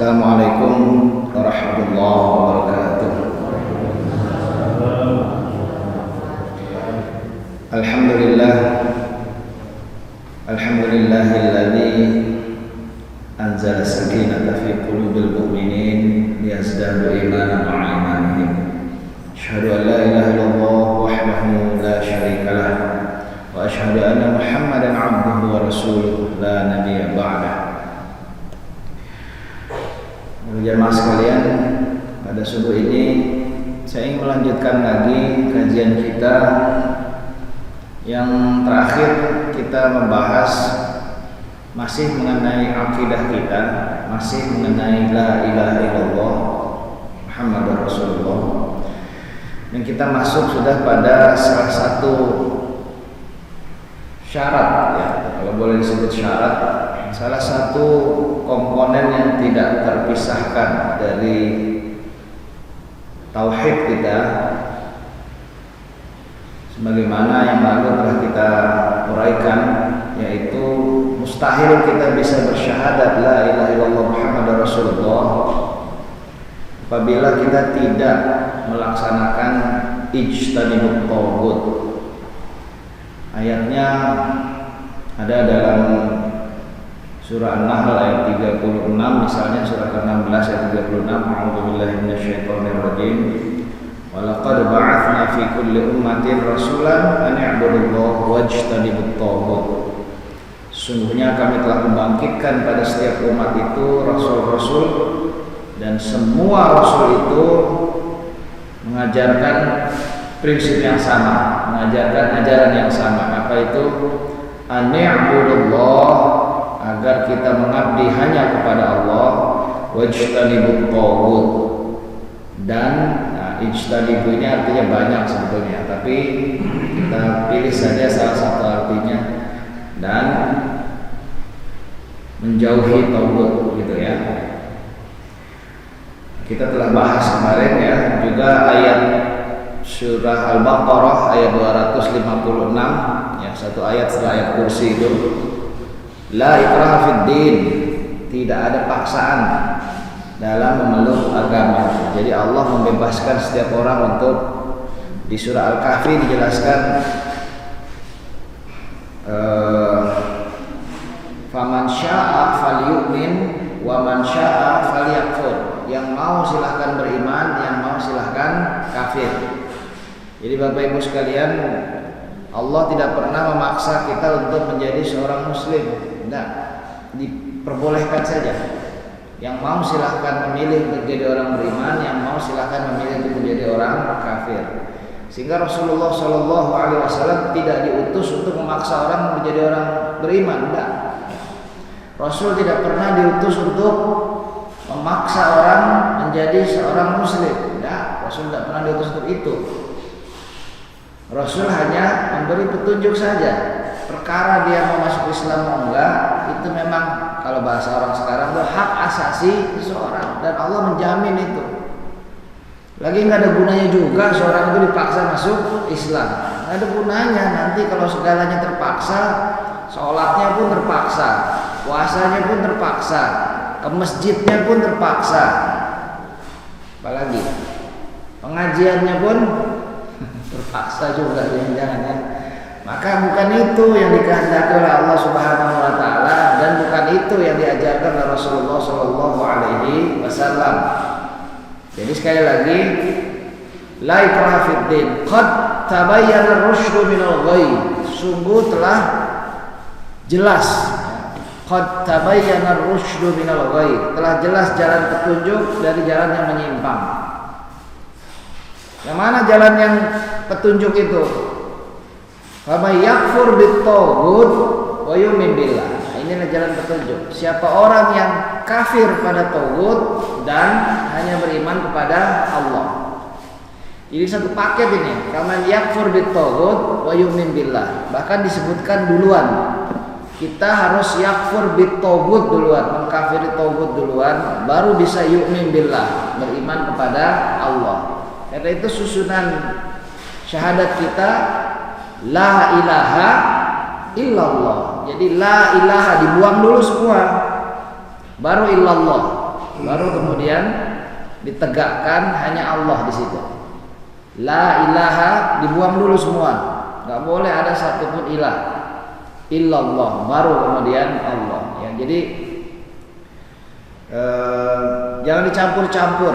Assalamualaikum warahmatullahi wabarakatuh. Alhamdulillahilladzi anzala sakinata fi qulubil mu'minin liyazdadu imanan ma'a imanihim. Asyhadu an la ilaha illallah wahdahu la syarika lah wa asyhadu anna Muhammadan 'abduhu wa rasuluhu la nabiyya ba'dah. Jemaah sekalian, pada subuh ini saya ingin melanjutkan lagi kajian kita yang terakhir. Kita membahas masih mengenai akidah kita, masih mengenai la ilaha illallah Muhammadur Rasulullah. Dan kita masuk sudah pada salah satu syarat, ya, kalau boleh disebut syarat, salah satu komponen yang tidak terpisahkan dari tauhid kita, sebagaimana yang lalu telah kita uraikan, yaitu mustahil kita bisa bersyahadat la ilaha illallah Muhammadur Rasulullah apabila kita tidak melaksanakan ijtanibut taghut. Ayatnya ada dalam surah An-Nahl ayat 36, misalnya surah ke-16 ayat 36, a'udzubillahi minasyaitonir rajim. Walaqad ba'atsna fi kulli ummatin rasulan an i'budullaha wajtanibut taghut. Sungguhnya kami telah membangkitkan pada setiap umat itu rasul-rasul, dan semua rasul itu mengajarkan prinsip yang sama, mengajarkan ajaran yang sama. Apa itu? An i'budullah, agar kita mengabdi hanya kepada Allah, wajtanibut taghut, dan ijtanibu ini artinya banyak sebetulnya, tapi kita pilih saja salah satu artinya, dan menjauhi taghut, gitu ya. Kita telah bahas kemarin ya juga ayat surah Al-Baqarah ayat 256, ya, satu ayat setelah ayat kursi itu. La ikraha fid din, tidak ada paksaan dalam memeluk agama. Jadi Allah membebaskan setiap orang untuk, di surah Al-Kahfi dijelaskan faman syaa falyu'min wa man syaa falyakfur. Yang mau silahkan beriman, yang mau silahkan kafir. Jadi Bapak Ibu sekalian, Allah tidak pernah memaksa kita untuk menjadi seorang muslim. Tidak, diperbolehkan saja. Yang mau silahkan memilih untuk jadi orang beriman, yang mau silahkan memilih untuk menjadi orang kafir. Sehingga Rasulullah SAW tidak diutus untuk memaksa orang menjadi orang beriman. Tidak. Rasul tidak pernah diutus untuk memaksa orang menjadi seorang muslim. Tidak. Rasul tidak pernah diutus untuk itu. Rasul hanya memberi petunjuk saja. Perkara dia mau masuk Islam mau enggak, itu memang kalau bahasa orang sekarang itu hak asasi seseorang, dan Allah menjamin itu. Lagi nggak ada gunanya juga seorang itu dipaksa masuk Islam. Nggak ada gunanya, nanti kalau segalanya terpaksa, sholatnya pun terpaksa, puasanya pun terpaksa, ke masjidnya pun terpaksa, apalagi pengajiannya pun terpaksa juga, jangan ya. Maka bukan itu yang dikehendaki oleh Allah Subhanahu wa taala, dan bukan itu yang diajarkan oleh Rasulullah sallallahu alaihi wasallam. Jadi sekali lagi, la ikraha fid din, qad tabayyana ar-rusydu minal ghayy. Sungguh telah jelas, qad tabayyana ar-rusydu minal ghayy, telah jelas jalan petunjuk dari jalan yang menyimpang. Yang mana jalan yang petunjuk itu? Faman yakfur bit-taghut wa yu'min billah. Nah, inilah jalan petunjuk. Siapa orang yang kafir pada taghut dan hanya beriman kepada Allah. Ini satu paket ini. Faman yakfur bit-taghut wa yu'min billah. Bahkan disebutkan duluan. Kita harus yakfur bit-taghut duluan, mengkafiri taghut duluan, baru bisa yu'min billah, beriman kepada Allah. Karena itu susunan syahadat kita la ilaha illallah. Jadi la ilaha dibuang dulu semua, baru illallah. baru kemudian ditegakkan hanya Allah di situ. La ilaha dibuang dulu semua, nggak boleh ada satupun ilah, illallah, baru kemudian Allah. Ya, jadi jangan dicampur-campur,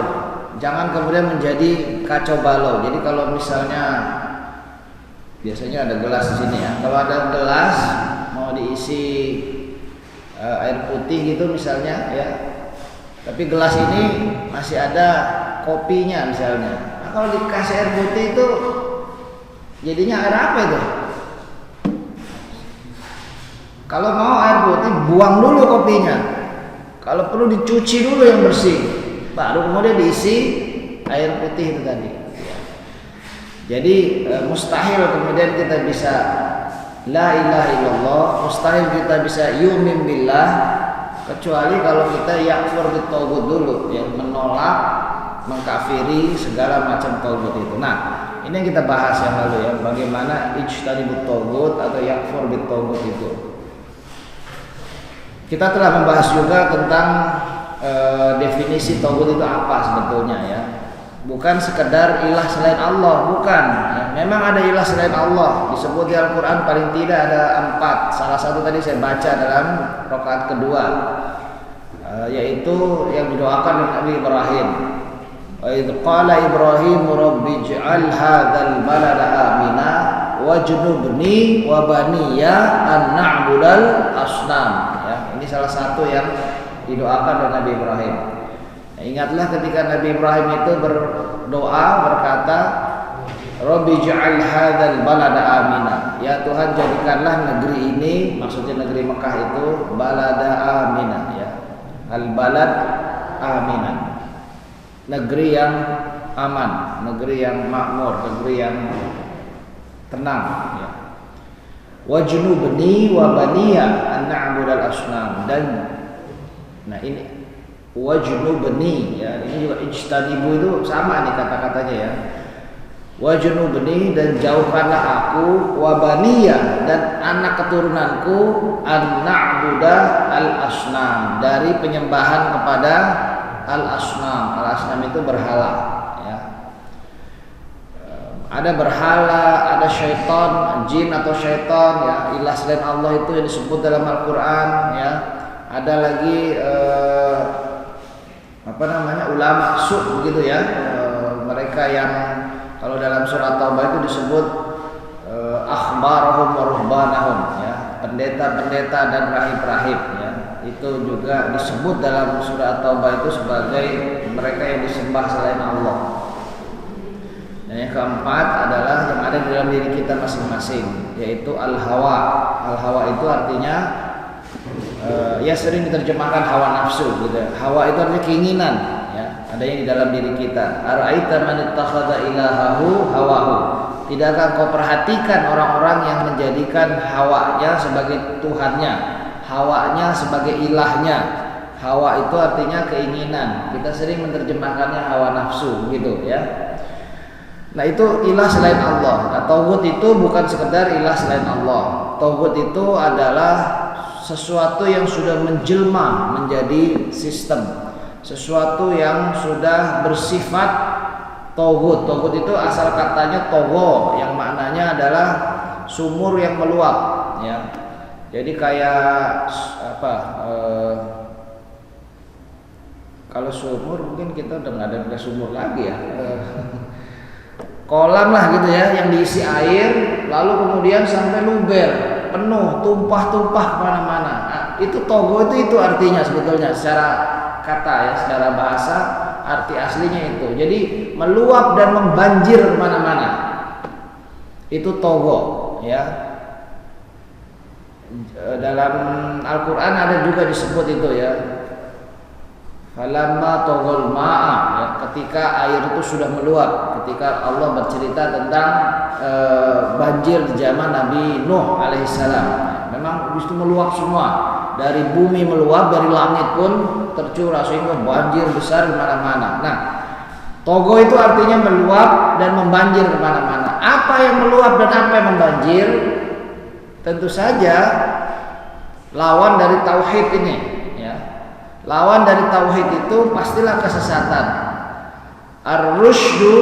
jangan kemudian menjadi kacau balau. Jadi kalau misalnya biasanya ada gelas di sini ya, kalau ada gelas mau diisi air putih gitu misalnya ya, tapi gelas ini masih ada kopinya misalnya. Nah, kalau dikasih air putih itu jadinya air apa itu? Kalau mau air putih buang dulu kopinya. Kalau perlu dicuci dulu yang bersih, baru kemudian diisi air putih itu tadi. Jadi mustahil kemudian kita bisa la ilaha illallah, mustahil kita bisa yu'min billah, kecuali kalau kita yakfur bitaghut dulu, yang menolak, mengkafiri segala macam taghut itu. Nah, ini yang kita bahas yang lalu ya, bagaimana ijtanibut taghut atau yakfur bitaghut itu. Kita telah membahas juga tentang definisi taghut itu apa sebetulnya ya. Bukan sekedar ilah selain Allah, bukan. Ya, memang ada ilah selain Allah. Disebut di Al-Quran paling tidak ada 4. Salah satu tadi saya baca dalam rakaat kedua, yaitu yang didoakan oleh Nabi Ibrahim. Wa idz qala Ibrahim rabbi ij'al hadzal balada amina wajnubni wa baniya an na'budal asnam. Ya, ini salah satu yang didoakan oleh Nabi Ibrahim. Nah, ingatlah ketika Nabi Ibrahim itu berdoa berkata, Rabbi ja'al hadzal balada amina. Ya Tuhan, jadikanlah negeri ini, maksudnya negeri Mekah itu balada amina ya. Al balad amina. Negeri yang aman, negeri yang makmur, negeri yang tenang ya. Wajnubni wa baniya an na'budal asnam. Dan nah ini wajnubni ya, ini juga ijtanibu itu sama nih kata-katanya ya. Wajnubni, dan jauhkanlah aku, wabaniya, dan anak keturunanku, an na'buda al asnam, dari penyembahan kepada al asnam. Al asnam itu berhala ya. Ada berhala, ada syaitan, jin atau syaitan ya, ilah selain Allah itu yang disebut dalam Al-Quran ya. Ada lagi ulama su' begitu ya, mereka yang kalau dalam surat Taubah itu disebut akhbarahum wa ruhbanahum ya, pendeta-pendeta dan rahib-rahib ya, itu juga disebut dalam surat Taubah itu sebagai mereka yang disembah selain Allah. Dan yang keempat adalah yang ada di dalam diri kita masing-masing, yaitu al-hawa. Al-hawa itu artinya ya sering diterjemahkan hawa nafsu gitu. Hawa itu artinya keinginan ya, adanya di dalam diri kita. Ara'aita man ittakhadha ilahahu hawahu. Tidakkah kau perhatikan orang-orang yang menjadikan hawanya sebagai tuhannya, hawanya sebagai ilahnya. Hawa itu artinya keinginan. Kita sering menerjemahkannya hawa nafsu gitu ya. Nah, itu ilah selain Allah. Nah, taghut itu bukan sekedar ilah selain Allah. Taghut itu adalah sesuatu yang sudah menjelma menjadi sistem, sesuatu yang sudah bersifat taghut. Taghut itu asal katanya togho, yang maknanya adalah sumur yang meluap ya. Jadi kayak apa, kalau sumur mungkin kita udah nggak ada sumur lagi ya, kolam lah gitu ya, yang diisi air lalu kemudian sampai luber, penuh, tumpah-tumpah kemana-mana. Nah, itu togho itu artinya sebetulnya secara kata ya, secara bahasa arti aslinya itu. Jadi meluap dan membanjir kemana-mana. Itu togho ya. Dalam Al-Quran ada juga disebut itu ya. Falamma toghol ma'a ya, ketika air itu sudah meluap, ketika Allah bercerita tentang banjir di zaman Nabi Nuh alaihissalam. Memang itu meluap semua, dari bumi meluap, dari langit pun tercurah sehingga banjir besar kemana-mana. Nah, togho itu artinya meluap dan membanjir kemana-mana. Apa yang meluap dan apa yang membanjir? Tentu saja lawan dari tauhid ini ya. Lawan dari tauhid itu pastilah kesesatan. Ar-rusydu,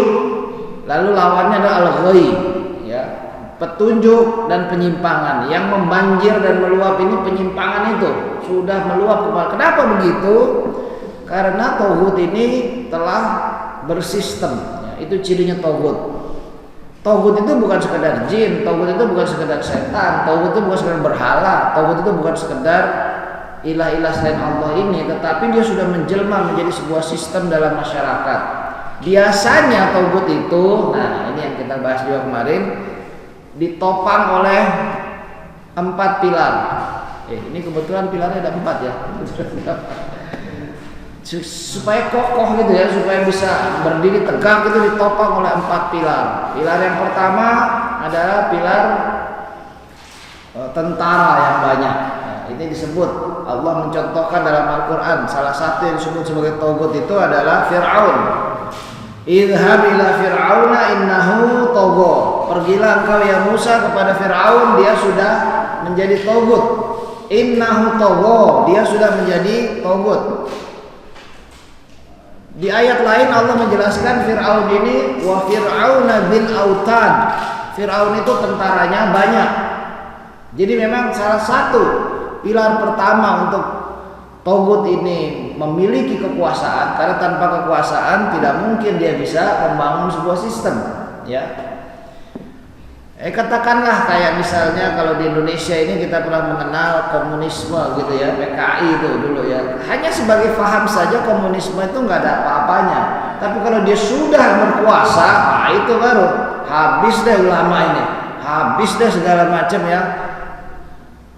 lalu lawannya adalah al-ghayy, ya. Petunjuk dan penyimpangan. Yang membanjir dan meluap ini penyimpangan itu sudah meluap kemana. Kenapa begitu? Karena tauhid ini telah bersistem, ya. Itu cirinya tauhid. Tauhid itu bukan sekedar jin, tauhid itu bukan sekedar setan, tauhid itu bukan sekedar berhala, tauhid itu bukan sekedar ilah-ilah selain Allah ini, tetapi dia sudah menjelma menjadi sebuah sistem dalam masyarakat. Biasanya tauhid itu, nah ini yang kita bahas juga kemarin, ditopang oleh 4 pilar. Ini kebetulan pilarnya ada 4 ya. Supaya kokoh gitu ya, supaya bisa berdiri tegak itu ditopang oleh 4 pilar. Pilar yang pertama adalah pilar tentara yang banyak. Nah, ini disebut, Allah mencontohkan dalam Al-Quran, salah satu yang disebut sebagai tauhid itu adalah Fir'aun. Idhab ila Fir'auna innahu tagha. Pergilah engkau ya Musa kepada Fir'aun, dia sudah menjadi tauhid. Innahu tagha, dia sudah menjadi tauhid. Di ayat lain Allah menjelaskan Fir'aun ini wa fir'auna bil autad. Fir'aun itu tentaranya banyak. Jadi memang salah satu pilar pertama untuk tauhid ini memiliki kekuasaan, karena tanpa kekuasaan tidak mungkin dia bisa membangun sebuah sistem, ya. Katakanlah kayak misalnya kalau di Indonesia ini kita pernah mengenal komunisme gitu ya, PKI itu dulu ya. Hanya sebagai paham saja komunisme itu nggak ada apa-apanya. Tapi kalau dia sudah berkuasa, nah itu baru habis deh ulama ini, habis deh segala macam ya.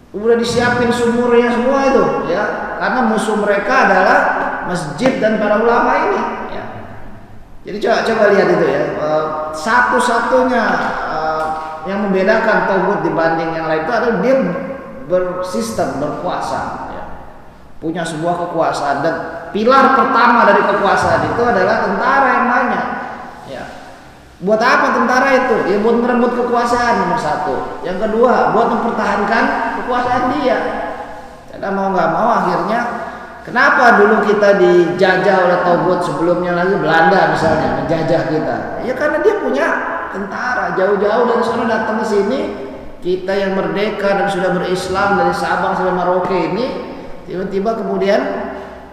Udah disiapin sumurnya semua itu ya, karena musuh mereka adalah masjid dan para ulama ini ya. Jadi coba lihat itu ya, satu-satunya yang membedakan tauhid dibanding yang lain itu adalah dia bersistem, berkuasa ya. Punya sebuah kekuasaan, dan pilar pertama dari kekuasaan itu adalah tentara yang banyak ya. Buat apa tentara itu? Ya buat merebut kekuasaan nomor 1. Yang kedua, buat mempertahankan kekuasaan dia. Karena mau nggak mau akhirnya, kenapa dulu kita dijajah oleh tauhid, sebelumnya lagi Belanda misalnya menjajah kita? Ya karena dia punya tentara, jauh-jauh dari sana datang ke sini. Kita yang merdeka dan sudah berislam dari Sabang sampai Merauke ini, tiba-tiba kemudian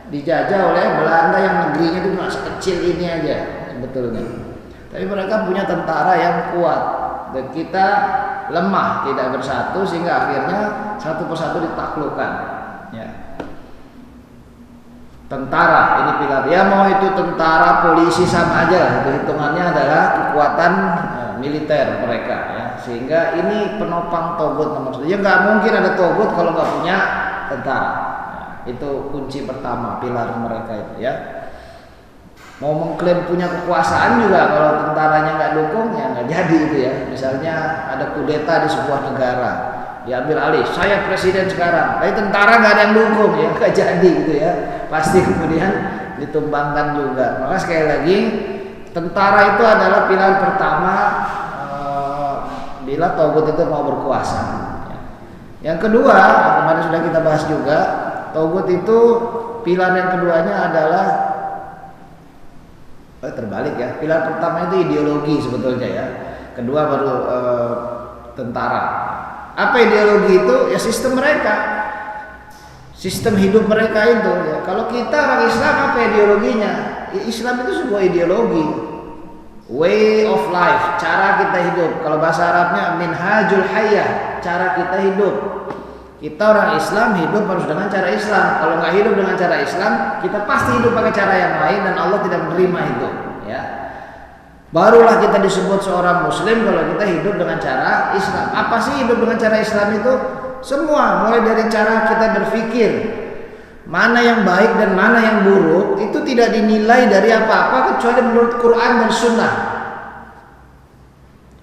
dijajah oleh Belanda yang negerinya itu cuma sekecil ini aja sebetulnya. Tapi mereka punya tentara yang kuat dan kita lemah, tidak bersatu, sehingga akhirnya satu persatu ditaklukkan ya. Tentara ini pilar, ya mau itu tentara, polisi sama aja, itu hitungannya adalah kekuatan militer mereka ya. Sehingga ini penopang tauhid nomor 1. Ya nggak mungkin ada tauhid kalau nggak punya tentara ya, itu kunci pertama pilar mereka itu ya. Mau mengklaim punya kekuasaan juga kalau tentaranya nggak dukung ya nggak jadi itu ya. Misalnya ada kudeta di sebuah negara, diambil alih, saya presiden sekarang, tapi tentara nggak ada yang dukung ya nggak jadi gitu ya, pasti kemudian ditumbangkan juga. Maka sekali lagi tentara itu adalah pilar pertama bila tauhid itu mau berkuasa ya. Yang kedua, kemarin sudah kita bahas juga, tauhid itu pilar yang keduanya adalah terbalik ya. Pilar pertama itu ideologi sebetulnya ya. Kedua baru tentara. Apa ideologi itu? Ya sistem mereka, sistem hidup mereka itu ya. Kalau kita orang Islam, apa ideologinya? Islam itu sebuah ideologi, way of life, cara kita hidup. Kalau bahasa Arabnya minhajul hayah, cara kita hidup. Kita orang Islam hidup harus dengan cara Islam. Kalau nggak hidup dengan cara Islam, kita pasti hidup pakai cara yang lain dan Allah tidak menerima itu ya. Barulah kita disebut seorang muslim kalau kita hidup dengan cara Islam. Apa sih hidup dengan cara Islam itu? Semua, mulai dari cara kita berpikir, mana yang baik dan mana yang buruk, itu tidak dinilai dari apa-apa kecuali menurut Quran dan Sunnah.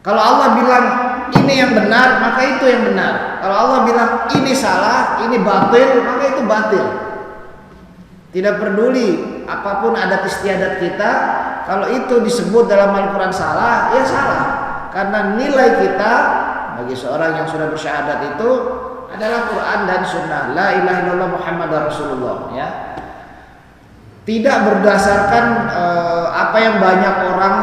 Kalau Allah bilang ini yang benar, maka itu yang benar. Kalau Allah bilang ini salah, ini batil, maka itu batil. Tidak peduli apapun adat istiadat kita, kalau itu disebut dalam Al-Quran salah, ya salah. Karena nilai kita bagi seorang yang sudah bersyahadat itu adalah Quran dan Sunnah. La ilaha illallah Muhammadar Rasulullah ya. tidak berdasarkan apa yang banyak orang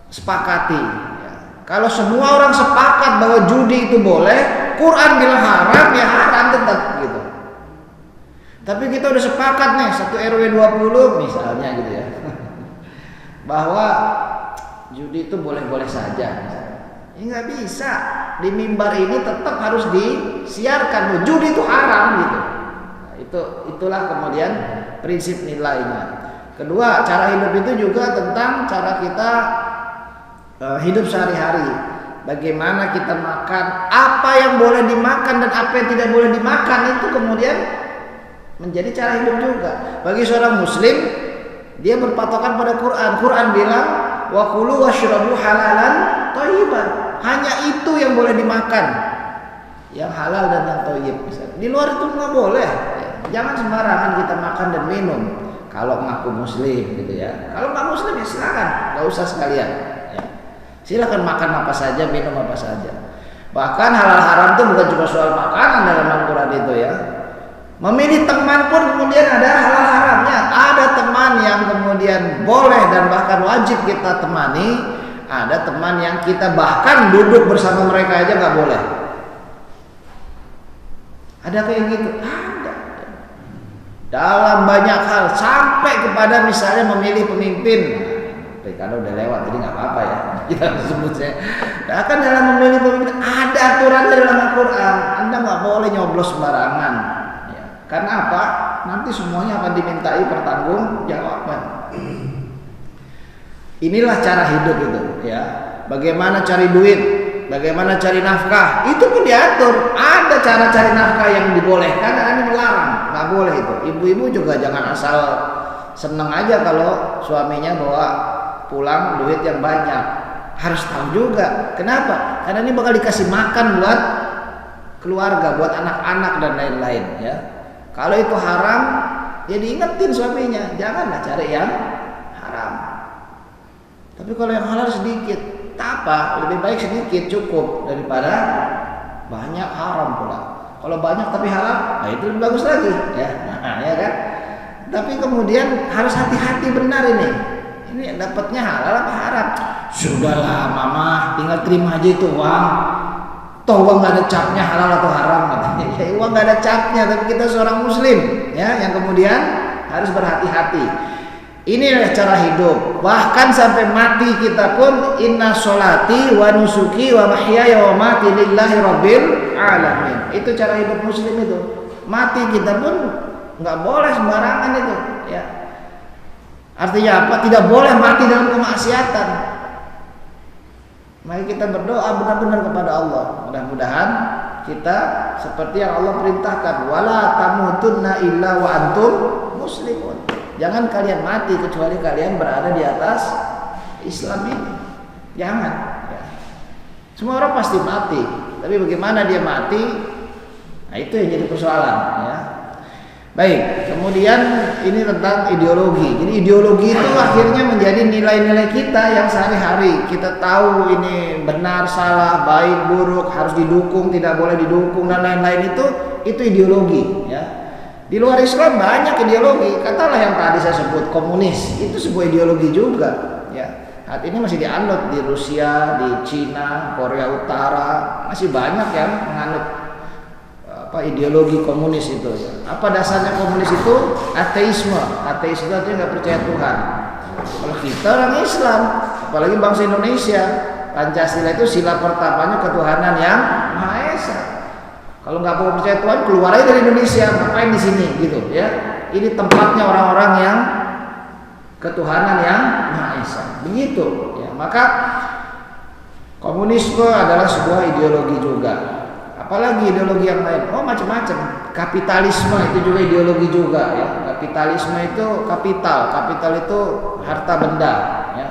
sepakati. Ya. Kalau semua orang sepakat bahwa judi itu boleh, Quran bilang haram, ya haram tetap gitu. Tapi kita udah sepakat nih, 1 RW 20 misalnya gitu ya, bahwa judi itu boleh-boleh saja. Ya nggak bisa, di mimbar ini tetap harus disiarkan judi itu haram gitu. Itulah kemudian prinsip nilainya. Kedua, cara hidup itu juga tentang cara kita hidup sehari-hari. Bagaimana kita makan, apa yang boleh dimakan dan apa yang tidak boleh dimakan, itu kemudian menjadi cara hidup juga. Bagi seorang muslim, dia berpatokan pada Quran. Quran bilang, wa kulu washrabu halalan thayyiban. Hanya itu yang boleh dimakan, yang halal dan yang thayyib. Di luar itu nggak boleh. Jangan sembarangan kita makan dan minum. Kalau ngaku muslim gitu ya. Kalau nggak muslim ya silakan, nggak usah sekalian. Ya. Silakan makan apa saja, minum apa saja. Bahkan halal haram itu bukan cuma soal makanan dalam Al-Quran itu ya. Memilih teman pun kemudian ada halal haramnya. Ada teman yang kemudian boleh dan bahkan wajib kita temani. Ada teman yang kita bahkan duduk bersama mereka aja nggak boleh. Ada kayak gitu? Ada. Dalam banyak hal, sampai kepada misalnya memilih pemimpin. Karena udah lewat, jadi nggak apa-apa ya kita sebutnya. Bahkan dalam memilih pemimpin ada aturan dalam Al-Quran. Anda nggak boleh nyoblos sembarangan. Ya. Karena apa? Nanti semuanya akan dimintai pertanggungjawaban. Inilah cara hidup itu, ya. Bagaimana cari duit, bagaimana cari nafkah, itu pun diatur. Ada cara cari nafkah yang dibolehkan, ada yang melarang. Nggak boleh itu. Ibu-ibu juga jangan asal seneng aja kalau suaminya bawa pulang duit yang banyak. Harus tahu juga. Kenapa? Karena ini bakal dikasih makan buat keluarga, buat anak-anak dan lain-lain. Ya. Kalau itu haram, ya diingetin suaminya, janganlah cari yang haram. Tapi kalau yang halal sedikit, tak apa, lebih baik sedikit cukup daripada banyak haram pula. Kalau banyak tapi halal, nah itu lebih bagus lagi, ya, ya kan? Tapi kemudian harus hati-hati benar ini. Ini dapatnya halal apa haram? Sudahlah, mama, tinggal terima aja itu uang. Toh uang nggak ada capnya halal atau haram, katanya. Ya, uang nggak ada capnya, tapi kita seorang muslim, ya, yang kemudian harus berhati-hati. Inilah cara hidup. Bahkan sampai mati kita pun inna sholati wa nusuki wa mahyaya wa mati lillahi rabbil alamin. Itu cara hidup muslim itu. Mati kita pun nggak boleh sembarangan itu, ya. Artinya apa? Tidak boleh mati dalam kemaksiatan. Mari kita berdoa benar-benar kepada Allah. Mudah-mudahan kita seperti yang Allah perintahkan, wala tamutunna illa wa antum muslimun. Jangan kalian mati kecuali kalian berada di atas Islam ini. Jangan. Ya. Semua orang pasti mati, tapi bagaimana dia mati? Nah itu yang jadi persoalan. Ya. Baik. Kemudian ini tentang ideologi. Jadi ideologi itu akhirnya menjadi nilai-nilai kita yang sehari-hari. Kita tahu ini benar, salah, baik, buruk, harus didukung, tidak boleh didukung dan lain-lain itu ideologi. Ya. Di luar Islam banyak ideologi. Katalah yang tadi saya sebut komunis, itu sebuah ideologi juga. Ya, saat ini masih dianut di Rusia, di Cina, Korea Utara, masih banyak yang menganut ideologi komunis itu. Ya. Apa dasarnya komunis itu? Ateisme. Ateisme itu artinya nggak percaya Tuhan. Kalau kita orang Islam, apalagi bangsa Indonesia, Pancasila itu sila pertamanya ketuhanan yang Maha Esa. Kalau nggak mau percaya Tuhan, keluar aja dari Indonesia, ngapain di sini gitu ya. Ini tempatnya orang-orang yang ketuhanan yang Maha Esa. Begitu ya. Maka komunisme adalah sebuah ideologi juga. Apalagi ideologi yang lain? Oh macam-macam. Kapitalisme itu juga ideologi juga ya. Kapitalisme itu kapital. Kapital itu harta benda ya.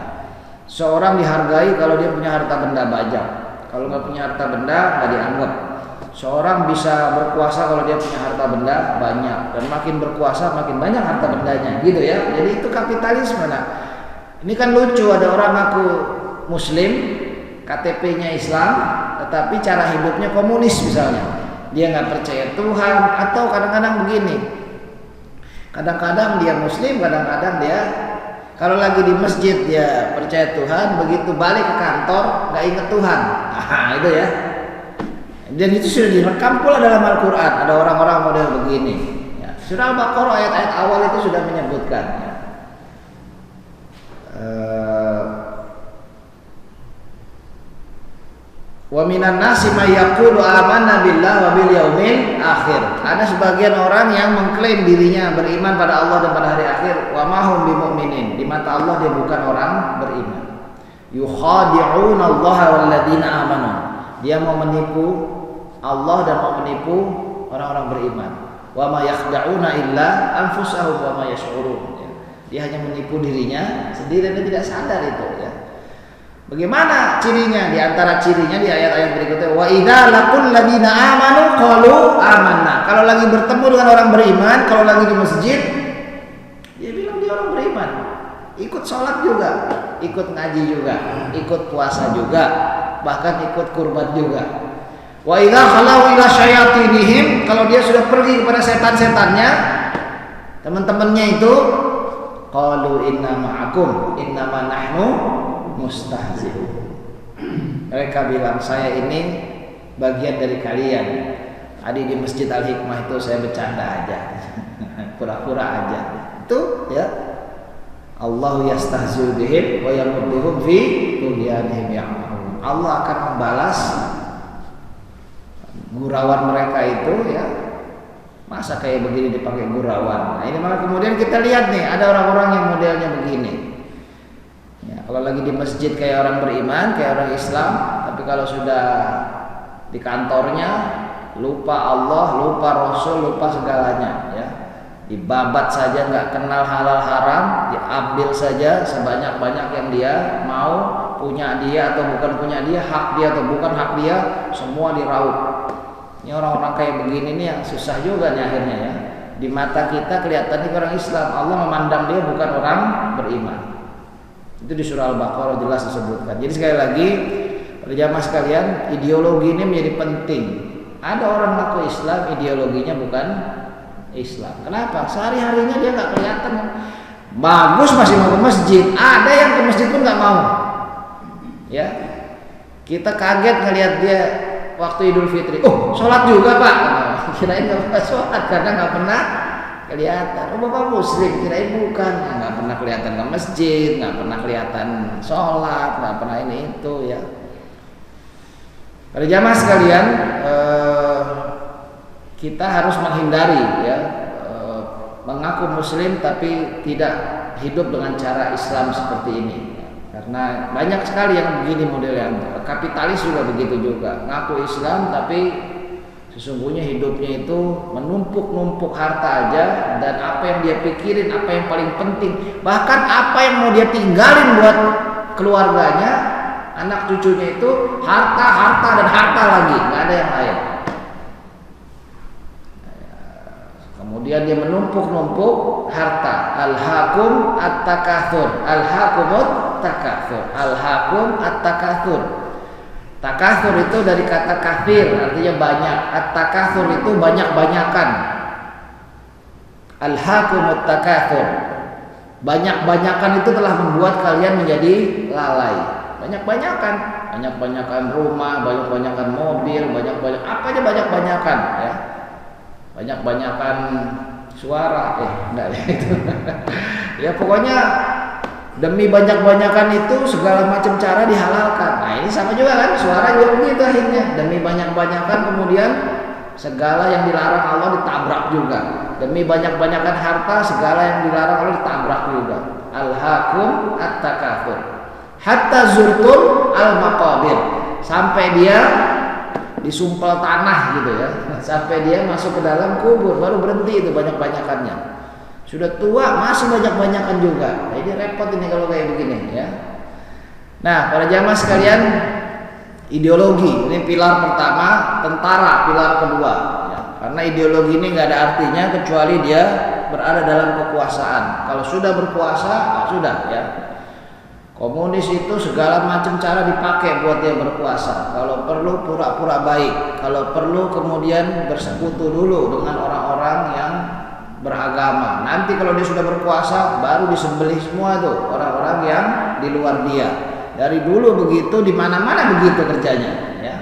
Seorang dihargai kalau dia punya harta benda banyak. Kalau nggak punya harta benda nggak dianggap. Seorang bisa berkuasa kalau dia punya harta benda banyak, dan makin berkuasa makin banyak harta bendanya, gitu ya. Jadi itu kapitalisme. Nah, ini kan lucu, ada orang ngaku Muslim, KTP-nya Islam, tetapi cara hidupnya komunis misalnya. Dia nggak percaya Tuhan, atau kadang-kadang begini. Kadang-kadang dia muslim, kadang-kadang dia kalau lagi di masjid dia percaya Tuhan, begitu balik ke kantor nggak inget Tuhan. Itu ya. Dan itu sudah direkam pula dalam Al-Quran. Ada orang-orang model begini. Ya. Surah Al-Baqarah ayat-ayat awal itu sudah menyebutkan. Ya. Wa minan nasi may yaqulu amanna billahi wa bil yaumil akhir. Ada sebagian orang yang mengklaim dirinya beriman pada Allah dan pada hari akhir, wa ma hum bimumin. Di mata Allah dia bukan orang beriman. Yukhadi'una Allah wal ladina amanu. Dia mau menipu Allah dan mau menipu orang-orang beriman. Wa ma yakhda'una illa anfusahum wa ma yash'urun. Dia hanya menipu dirinya sendiri dan dia tidak sadar itu ya. Bagaimana cirinya? Di antara cirinya di ayat-ayat berikutnya, wa idza laqul ladina amanu qalu amanna. Kalau lagi bertemu dengan orang beriman, kalau lagi di masjid, dia bilang dia orang beriman. Ikut sholat juga, ikut ngaji juga, ikut puasa juga, bahkan ikut kurban juga. Wa idza khalau ila syayatinihim, kalau dia sudah pergi kepada setan-setannya, teman-temannya itu, qalu inna ma'akum innama nahnu mustahzi'un. Mereka bilang saya ini bagian dari kalian. Tadi di Masjid Al-Hikmah itu saya bercanda aja. Pura-pura aja. Itu ya. Allahu yastahzi'u bihim wa yamudduhum fi tughyanihim ya'mahun. Allah akan membalas gurauan mereka itu ya. Masa kayak begini dipakai gurauan. Nah, ini malah kemudian kita lihat nih ada orang-orang yang modelnya begini. Ya, kalau lagi di masjid kayak orang beriman, kayak orang Islam, tapi kalau sudah di kantornya lupa Allah, lupa Rasul, lupa segalanya ya. Dibabat saja nggak kenal halal haram, diambil saja sebanyak-banyak yang dia mau, punya dia atau bukan punya dia, hak dia atau bukan hak dia, semua diraup. Ini orang-orang kayak begini nih yang susah juga nih akhirnya ya. Di mata kita kelihatannya orang Islam, Allah memandang dia bukan orang beriman. Itu di surah Al-Baqarah jelas disebutkan. Jadi sekali lagi pada jamaah sekalian, ideologi ini menjadi penting. Ada orang ngaku Islam, ideologinya bukan Islam. Kenapa? Sehari-harinya dia nggak kelihatan. Bagus masih mau ke masjid. Ada yang ke masjid pun nggak mau. Ya, kita kaget ngelihat dia waktu Idul Fitri. Oh, sholat juga pak? Kirain nggak pernah sholat karena nggak pernah kelihatan. Oh, bapak Muslim? Kirain bukan. Nggak pernah kelihatan ke masjid, nggak pernah kelihatan sholat, nggak pernah ini itu ya. Pada jamaah sekalian, kita harus menghindari ya mengaku Muslim tapi tidak hidup dengan cara Islam seperti ini. Karena banyak sekali yang begini modelnya. Kapitalis juga begitu juga. Ngaku Islam tapi sesungguhnya hidupnya itu menumpuk-numpuk harta aja, dan apa yang dia pikirin, apa yang paling penting, bahkan apa yang mau dia tinggalin buat keluarganya, anak cucunya itu harta, harta dan harta lagi, nggak ada yang lain. Kemudian dia menumpuk-numpuk harta. Al-hakum at-takatsur, al-hakumut takatsur, al-hakum at-takatsur. Takatsur itu dari kata kafir, artinya banyak. At-takatsur itu banyak-banyakan. Al-hakumut takatsur, banyak-banyakan itu telah membuat kalian menjadi lalai. Banyak-banyakan, banyak-banyakan rumah, banyak-banyakan mobil, banyak-banyak apa aja banyak-banyakan ya. Banyak-banyakan suara, enggak ya itu. Ya pokoknya demi banyak-banyakan itu segala macam cara dihalalkan. Nah ini sama juga kan, suara juga begitu akhirnya. Demi banyak-banyakan kemudian segala yang dilarang Allah ditabrak juga. Demi banyak-banyakan harta segala yang dilarang Allah ditabrak juga. Al-hakum at-takatsur hatta zurtum al-maqabir, sampai dia disumpal tanah gitu ya, sampai dia masuk ke dalam kubur baru berhenti itu banyak-banyakannya. Sudah tua masih banyak-banyakan juga. Nah, ini repot ini kalau kayak begini ya. Nah, para jamaah sekalian, ideologi ini pilar pertama, tentara pilar kedua ya. Karena ideologi ini nggak ada artinya kecuali dia berada dalam kekuasaan. Kalau sudah berkuasa, nah sudah ya. Komunis itu segala macam cara dipakai buat dia berkuasa. Kalau perlu pura-pura baik, kalau perlu kemudian bersekutu dulu dengan orang-orang yang beragama. Nanti kalau dia sudah berkuasa baru disembelih semua tuh orang-orang yang di luar dia. Dari dulu begitu, di mana-mana begitu kerjanya ya.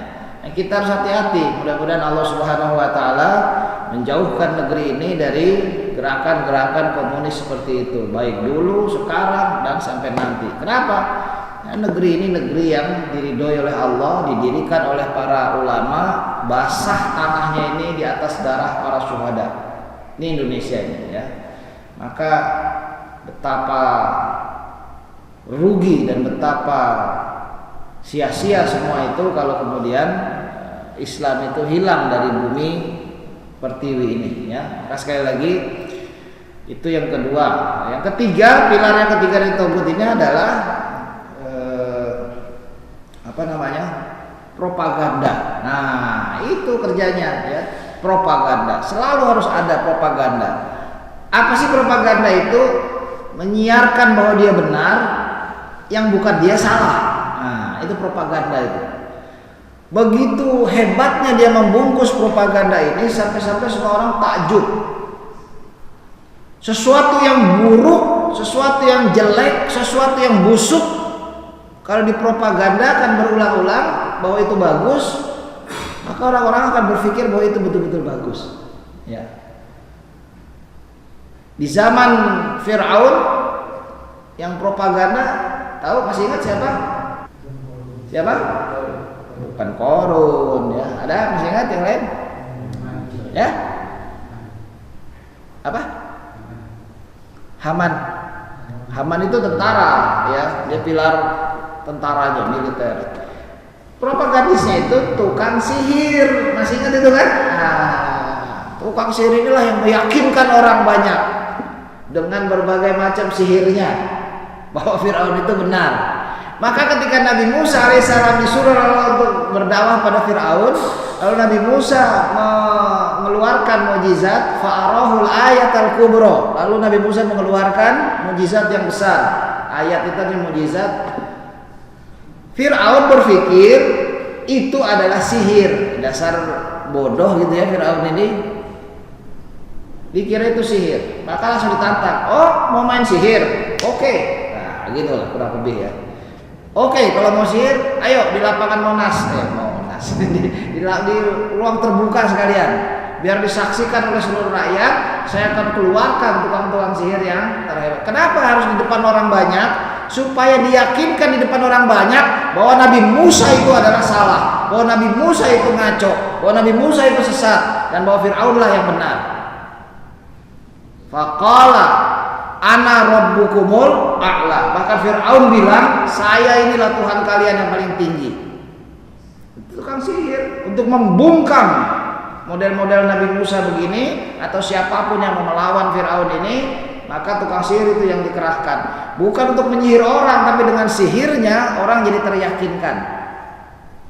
Kita harus hati-hati. Mudah-mudahan Allah Subhanahu wa taala menjauhkan negeri ini dari gerakan-gerakan komunis seperti itu, baik dulu, sekarang dan sampai nanti. Kenapa? Ya, negeri ini negeri yang diridhoi oleh Allah, didirikan oleh para ulama, basah tanahnya ini di atas darah para syuhada. Ini Indonesia ini ya. Maka betapa rugi dan betapa sia-sia semua itu kalau kemudian Islam itu hilang dari bumi pertiwi ini ya. Maka sekali lagi itu yang kedua. Yang ketiga, pilar yang ketiga dari tauhid ini adalah propaganda. Nah, itu kerjanya ya, propaganda. Selalu harus ada propaganda. Apa sih propaganda itu? Menyiarkan bahwa dia benar, yang bukan dia salah. Nah, itu propaganda itu. Begitu hebatnya dia membungkus propaganda ini sampai-sampai semua orang takjub. Sesuatu yang buruk, sesuatu yang jelek, sesuatu yang busuk, kalau dipropagandakan berulang-ulang bahwa itu bagus, maka orang-orang akan berpikir bahwa itu betul-betul bagus. Ya. Di zaman Fir'aun yang propaganda, tahu masih ingat siapa? Siapa? Bukan Korun ya. Ada masih ingat yang lain? Ya? Apa? Haman. Haman itu tentara ya, dia pilar tentaranya, militer. Propagandisnya itu tukang sihir, masih ingat itu kan? Nah, tukang sihir inilah yang meyakinkan orang banyak dengan berbagai macam sihirnya bahwa Fir'aun itu benar. Maka ketika Nabi Musa alaihissalam disuruh Allah untuk berdakwah pada Fir'aun, lalu Nabi Musa mengeluarkan mukjizat fa'arahul ayatal kubro, lalu Nabi Musa mengeluarkan mukjizat yang besar. Ayat itu adalah mukjizat. Fir'aun berpikir itu adalah sihir. Dasar bodoh gitu ya Fir'aun ini, dikira itu sihir. Maka langsung ditantang, oh mau main sihir? Oke. Nah gitulah kurang lebih ya. Oke, kalau mau sihir, ayo di lapangan Monas, di ruang terbuka sekalian, biar disaksikan oleh seluruh rakyat. Saya akan keluarkan tukang-tukang sihir yang terhebat. Kenapa harus di depan orang banyak? Supaya diyakinkan di depan orang banyak bahwa Nabi Musa itu adalah salah, bahwa Nabi Musa itu ngaco, bahwa Nabi Musa itu sesat, dan bahwa Fir'aunlah yang benar. Faqala ana rabbukumul a'la. Maka Fir'aun bilang, saya inilah Tuhan kalian yang paling tinggi. Itu tukang sihir untuk membungkam model-model Nabi Musa begini, atau siapapun yang mau melawan Fir'aun ini, maka tukang sihir itu yang dikerahkan. Bukan untuk menyihir orang, tapi dengan sihirnya orang jadi teryakinkan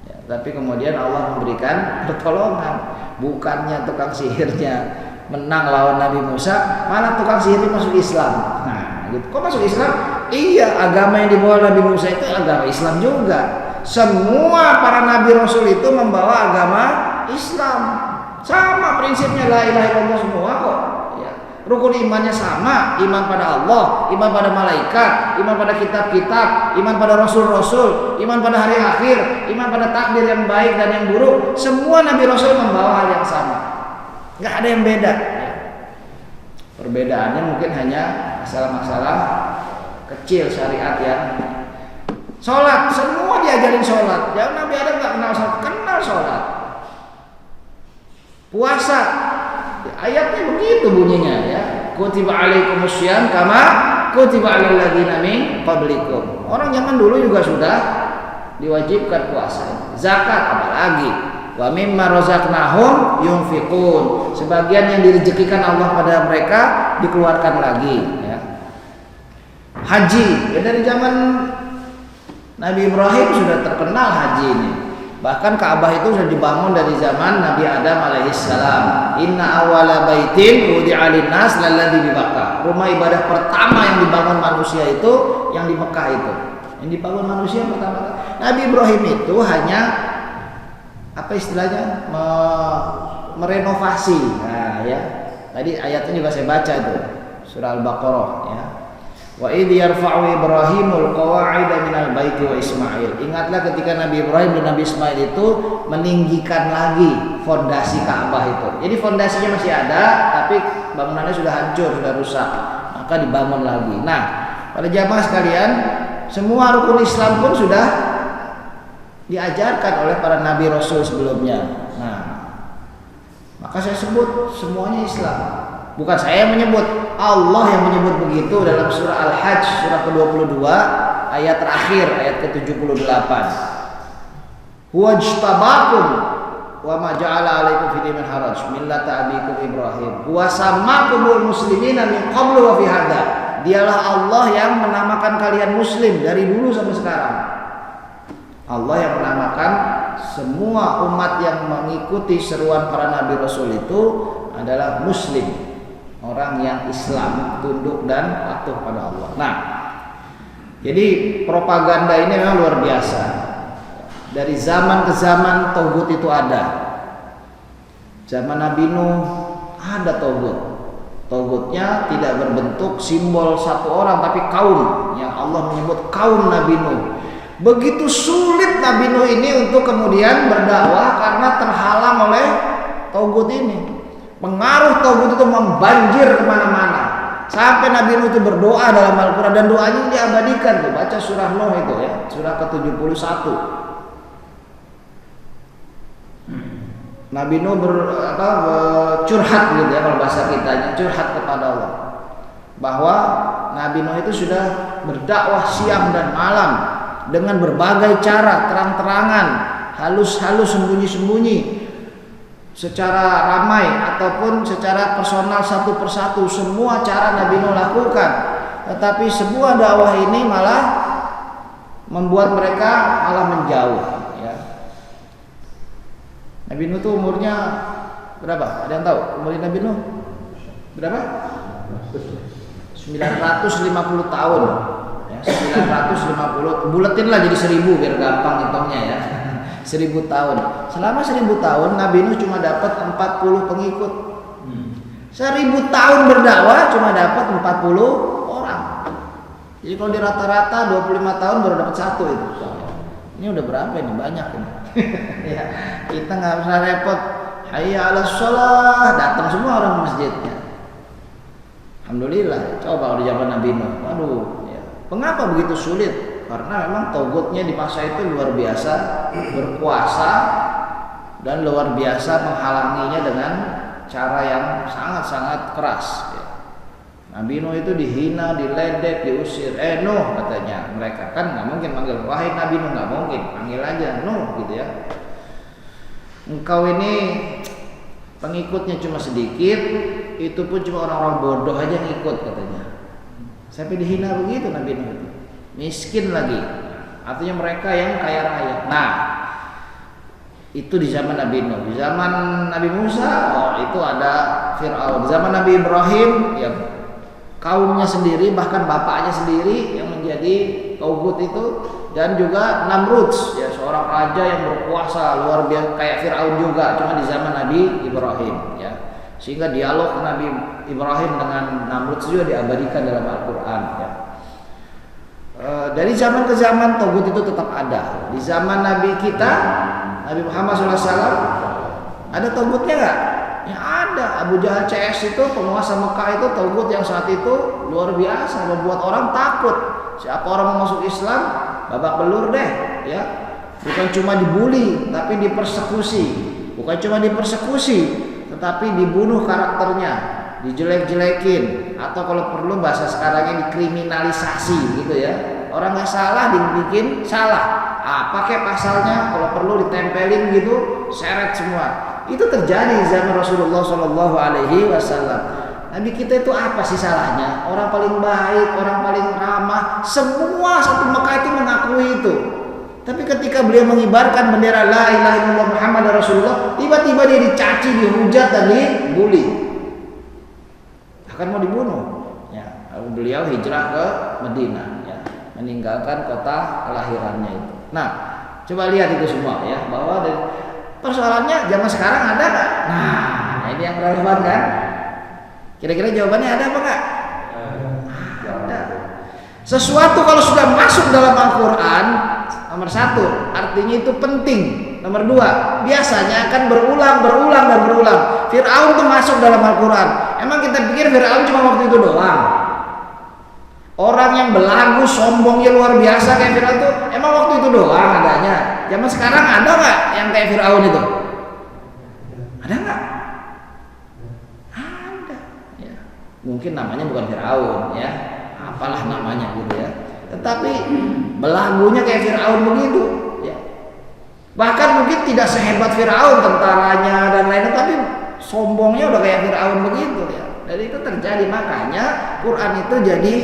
ya, tapi kemudian Allah memberikan pertolongan. Bukannya tukang sihirnya menang lawan Nabi Musa, malah tukang sihir masuk Islam. Nah, gitu. Kok masuk Islam? Iya, agama yang dibawa Nabi Musa itu agama Islam juga. Semua para nabi rasul itu membawa agama Islam. Sama prinsipnya, la ilaha illallah semua kok. Ya. Rukun imannya sama, iman pada Allah, iman pada malaikat, iman pada kitab-kitab, iman pada rasul-rasul, iman pada hari akhir, iman pada takdir yang baik dan yang buruk. Semua nabi rasul membawa hal yang sama. Nggak ada yang beda. Perbedaannya mungkin hanya masalah-masalah kecil syariat ya. Sholat, semua diajarin sholat. Jangan Nabi Adam nggak kenal sholat, kenal sholat. Puasa, ayatnya begitu bunyinya ya. Kutiba alaikumussyam kama kutiba alal ladzina min qablikum. Orang zaman dulu juga sudah diwajibkan puasa. Zakat apalagi. Wa mimma razaqnahum yunfiqun. Sebagian yang direzekikan Allah pada mereka dikeluarkan lagi ya. Haji, ya dari zaman Nabi Ibrahim sudah terkenal haji ini. Bahkan Ka'bah itu sudah dibangun dari zaman Nabi Adam alaihissalam. Inna awwala baitin wudi'a lin-nas lalladzi bi Makkah. Rumah ibadah pertama yang dibangun manusia itu yang di Mekah itu. Yang dibangun manusia pertama. Nabi Ibrahim itu hanya apa istilahnya merenovasi, nah ya, Tadi ayatnya juga saya baca itu, surah Al-Baqarah ya. Wa idh yarfa'u Ibrahimul qawa'ida minal baiti wa Ismail. Ingatlah ketika Nabi Ibrahim dan Nabi Ismail itu meninggikan lagi fondasi Ka'bah itu. Jadi fondasinya masih ada, tapi bangunannya sudah hancur, sudah rusak. Maka dibangun lagi. Nah, pada jamaah sekalian, semua rukun Islam pun sudah diajarkan oleh para nabi rasul sebelumnya. Nah, maka saya sebut semuanya Islam. Bukan saya yang menyebut, Allah yang menyebut begitu dalam surah Al-Hajj surah ke-22 ayat terakhir, ayat ke-78. Huwajtabakum wa ma ja'ala 'alaikum fid din min haraj millata abikum Ibrahim wa sammakumul muslimina min qablu wa fi hadza. Dialah Allah yang menamakan kalian muslim dari dulu sampai sekarang. Allah yang menamakan semua umat yang mengikuti seruan para nabi rasul itu adalah muslim. Orang yang Islam, tunduk dan patuh pada Allah. Nah, jadi propaganda ini memang luar biasa. Dari zaman ke zaman tauhid itu ada. Zaman Nabi Nuh ada tauhid. Tauhidnya tidak berbentuk simbol satu orang tapi kaum, yang Allah menyebut kaum Nabi Nuh. Begitu sulit Nabi Nuh ini untuk kemudian berdakwah karena terhalang oleh tauhid ini. Pengaruh tauhid itu membanjir kemana-mana. Sampai Nabi Nuh itu berdoa dalam Al-Quran, dan doanya diabadikan tuh. Baca surah Nuh itu ya, surah ke-71. Nabi Nuh curhat gitu ya, kalau bahasa kitanya, curhat kepada Allah. Bahwa Nabi Nuh itu sudah berdakwah siang dan malam dengan berbagai cara, terang-terangan, halus-halus, sembunyi-sembunyi, secara ramai ataupun secara personal satu persatu, semua cara Nabi Nuh lakukan. Tetapi sebuah dakwah ini malah membuat mereka malah menjauh ya. Nabi Nuh itu umurnya berapa? Ada yang tahu umurnya Nabi Nuh? Berapa? 950 tahun ya, 950. Buletin lah jadi 1000 biar gampang hitungnya ya. 1000 tahun. Selama 1000 tahun Nabi Nuh cuma dapat 40 pengikut. 1000 tahun berdakwah cuma dapat 40 orang. Jadi kalau di rata-rata 25 tahun baru dapat satu itu. Ini udah berapa ini? Banyak ini. Ya, kita nggak usah repot. Hayya 'alas shalah, datang semua orang masjidnya. Alhamdulillah. Coba kalau di zaman Nabi Nuh. Waduh, ya. Mengapa begitu sulit? Karena memang tauhidnya di masa itu luar biasa berkuasa dan luar biasa menghalanginya dengan cara yang sangat-sangat keras ya. Nabi Nuh itu dihina, diledek, diusir. Nuh katanya mereka, kan nggak mungkin manggil wahai Nabi Nuh, nggak mungkin, panggil aja Nuh gitu ya. Engkau ini pengikutnya cuma sedikit, itu pun cuma orang-orang bodoh aja yang ikut katanya. Sampai dihina begitu Nabi Nuh itu. Miskin lagi, artinya mereka yang kaya raya. Nah, itu di zaman Nabi Nuh. Di zaman Nabi Musa, itu ada Fir'aun. Di zaman Nabi Ibrahim, ya kaumnya sendiri, bahkan bapaknya sendiri yang menjadi tauhid itu, dan juga Namrud, ya seorang raja yang berkuasa luar biasa kayak Fir'aun juga, cuma di zaman Nabi Ibrahim, ya. Sehingga dialog Nabi Ibrahim dengan Namrud juga diabadikan dalam Al-Quran, ya. Dari zaman ke zaman tauhid itu tetap ada. Di zaman Nabi kita, Nabi Muhammad SAW, ada tauhidnya nggak? Ya ada. Abu Jahal CS itu penguasa Mekah itu tauhid yang saat itu luar biasa, membuat orang takut. Siapa orang mau masuk Islam, babak belur deh, ya. Bukan cuma dibully, tapi dipersekusi. Bukan cuma dipersekusi, tetapi dibunuh karakternya, dijelek-jelekin, atau kalau perlu bahasa sekarangnya dikriminalisasi gitu ya. Orang nggak salah dibikin salah. Pakai pasalnya, kalau perlu ditempelin gitu, seret semua. Itu terjadi di zaman Rasulullah Shallallahu Alaihi Wasallam. Nabi kita itu apa sih salahnya? Orang paling baik, orang paling ramah, semua satu Mekah itu mengakui itu. Tapi ketika beliau mengibarkan bendera La ilaha illallah Muhammad Rasulullah, tiba-tiba dia dicaci, dihujat dan dibully. Akan mau dibunuh. Ya, lalu beliau hijrah ke Madinah, ya, meninggalkan kota kelahirannya itu. Nah, coba lihat itu semua ya, bahwa persoalannya zaman sekarang ada nggak? Nah, ini yang relevan kan? Kira-kira jawabannya ada apa enggak? Ada. Sesuatu kalau sudah masuk dalam Al-Quran, nomor satu, artinya itu penting. Nomor dua, biasanya akan berulang. Fir'aun tuh masuk dalam Al-Quran. Emang kita pikir Fir'aun cuma waktu itu doang? Orang yang belagu, sombongnya luar biasa kayak Fir'aun tuh, emang waktu itu doang adanya? Zaman sekarang ada nggak yang kayak Fir'aun itu? Ada nggak? Ada. Ya. Mungkin namanya bukan Fir'aun, ya. Apalah namanya gitu ya. Tetapi belagunya kayak Fir'aun begitu. Ya. Bahkan mungkin tidak sehebat Fir'aun tentaranya dan lain-lain, tapi sombongnya udah kayak Fir'aun begitu ya. Dan itu terjadi, makanya Quran itu jadi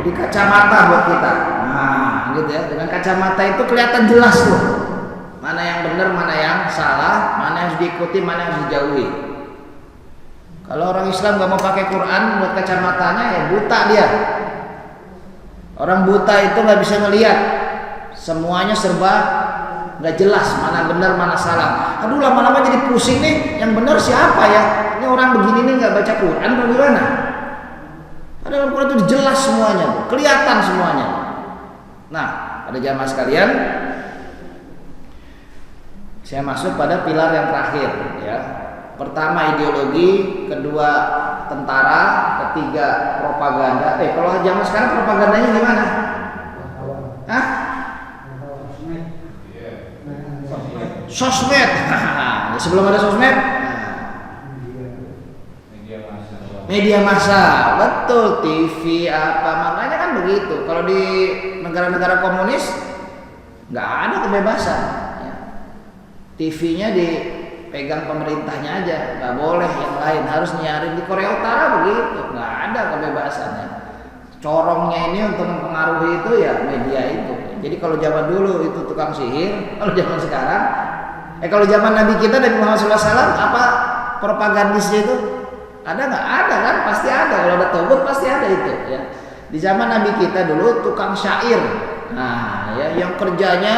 kacamata buat kita. Nah, gitu ya. Dengan kacamata itu kelihatan jelas tuh. Mana yang benar, mana yang salah, mana yang harus diikuti, mana yang harus dijauhi. Kalau orang Islam nggak mau pakai Quran buat kacamatanya, ya buta dia. Orang buta itu nggak bisa melihat, semuanya serba nggak jelas, mana benar mana salah. Aduh, lama-lama jadi pusing nih, yang benar siapa ya? Ini orang begini nih nggak baca Quran, bagaimana? Padahal Al-Quran itu jelas semuanya, kelihatan semuanya. Nah, pada jamaah sekalian, saya masuk pada pilar yang terakhir, ya. Pertama ideologi, kedua tentara, ketiga propaganda. Kalau zaman sekarang propagandanya gimana? Hah? Sosmed. Sebelum ada sosmed, media massa, betul, TV apa, makanya kan begitu. Kalau di negara-negara komunis nggak ada kebebasan, ya. TV-nya dipegang pemerintahnya aja, nggak boleh yang lain, harus nyiarin. Di Korea Utara begitu, nggak ada kebebasannya. Corongnya ini untuk mempengaruhi itu ya media itu. Jadi kalau zaman dulu itu tukang sihir, kalau zaman sekarang, kalau zaman Nabi kita Nabi Muhammad SAW apa propagandisnya itu? Ada nggak? Ada kan? Pasti ada. Kalau ada togut pasti ada itu. Ya. Di zaman Nabi kita dulu tukang syair. Nah, ya, yang kerjanya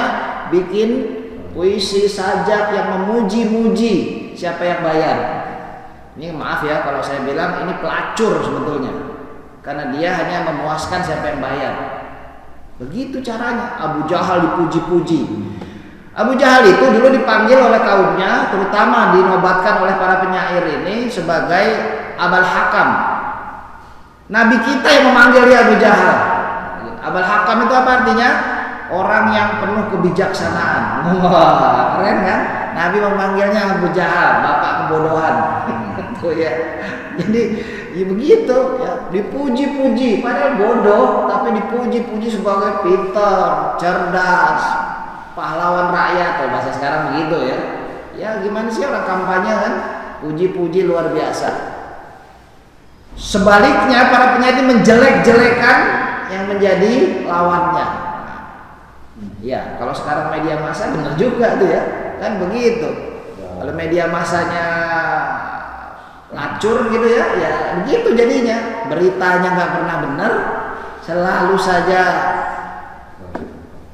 bikin puisi sajak yang memuji-muji. Siapa yang bayar? Ini maaf ya kalau saya bilang ini pelacur sebetulnya. Karena dia hanya memuaskan siapa yang bayar. Begitu caranya. Abu Jahal dipuji-puji. Abu Jahal itu dulu dipanggil oleh kaumnya, terutama dinobatkan oleh para penyair ini sebagai Abul Hakam. Nabi kita yang memanggil dia Abu Jahal. Abul Hakam itu apa artinya? Orang yang penuh kebijaksanaan. Wah, keren kan? Nabi memanggilnya Abu Jahal, bapak kebodohan. Tuh ya. Jadi ya begitu ya, dipuji-puji padahal bodoh, tapi dipuji-puji sebagai pintar, cerdas, pahlawan rakyat, kalau bahasa sekarang begitu ya. Ya gimana sih orang kampanye kan, puji-puji luar biasa. Sebaliknya para penyair menjelek-jelekan yang menjadi lawannya. Ya kalau sekarang media massa benar juga tuh ya, kan begitu. Kalau media massanya lacur gitu ya, ya begitu jadinya. Beritanya nggak pernah benar, selalu saja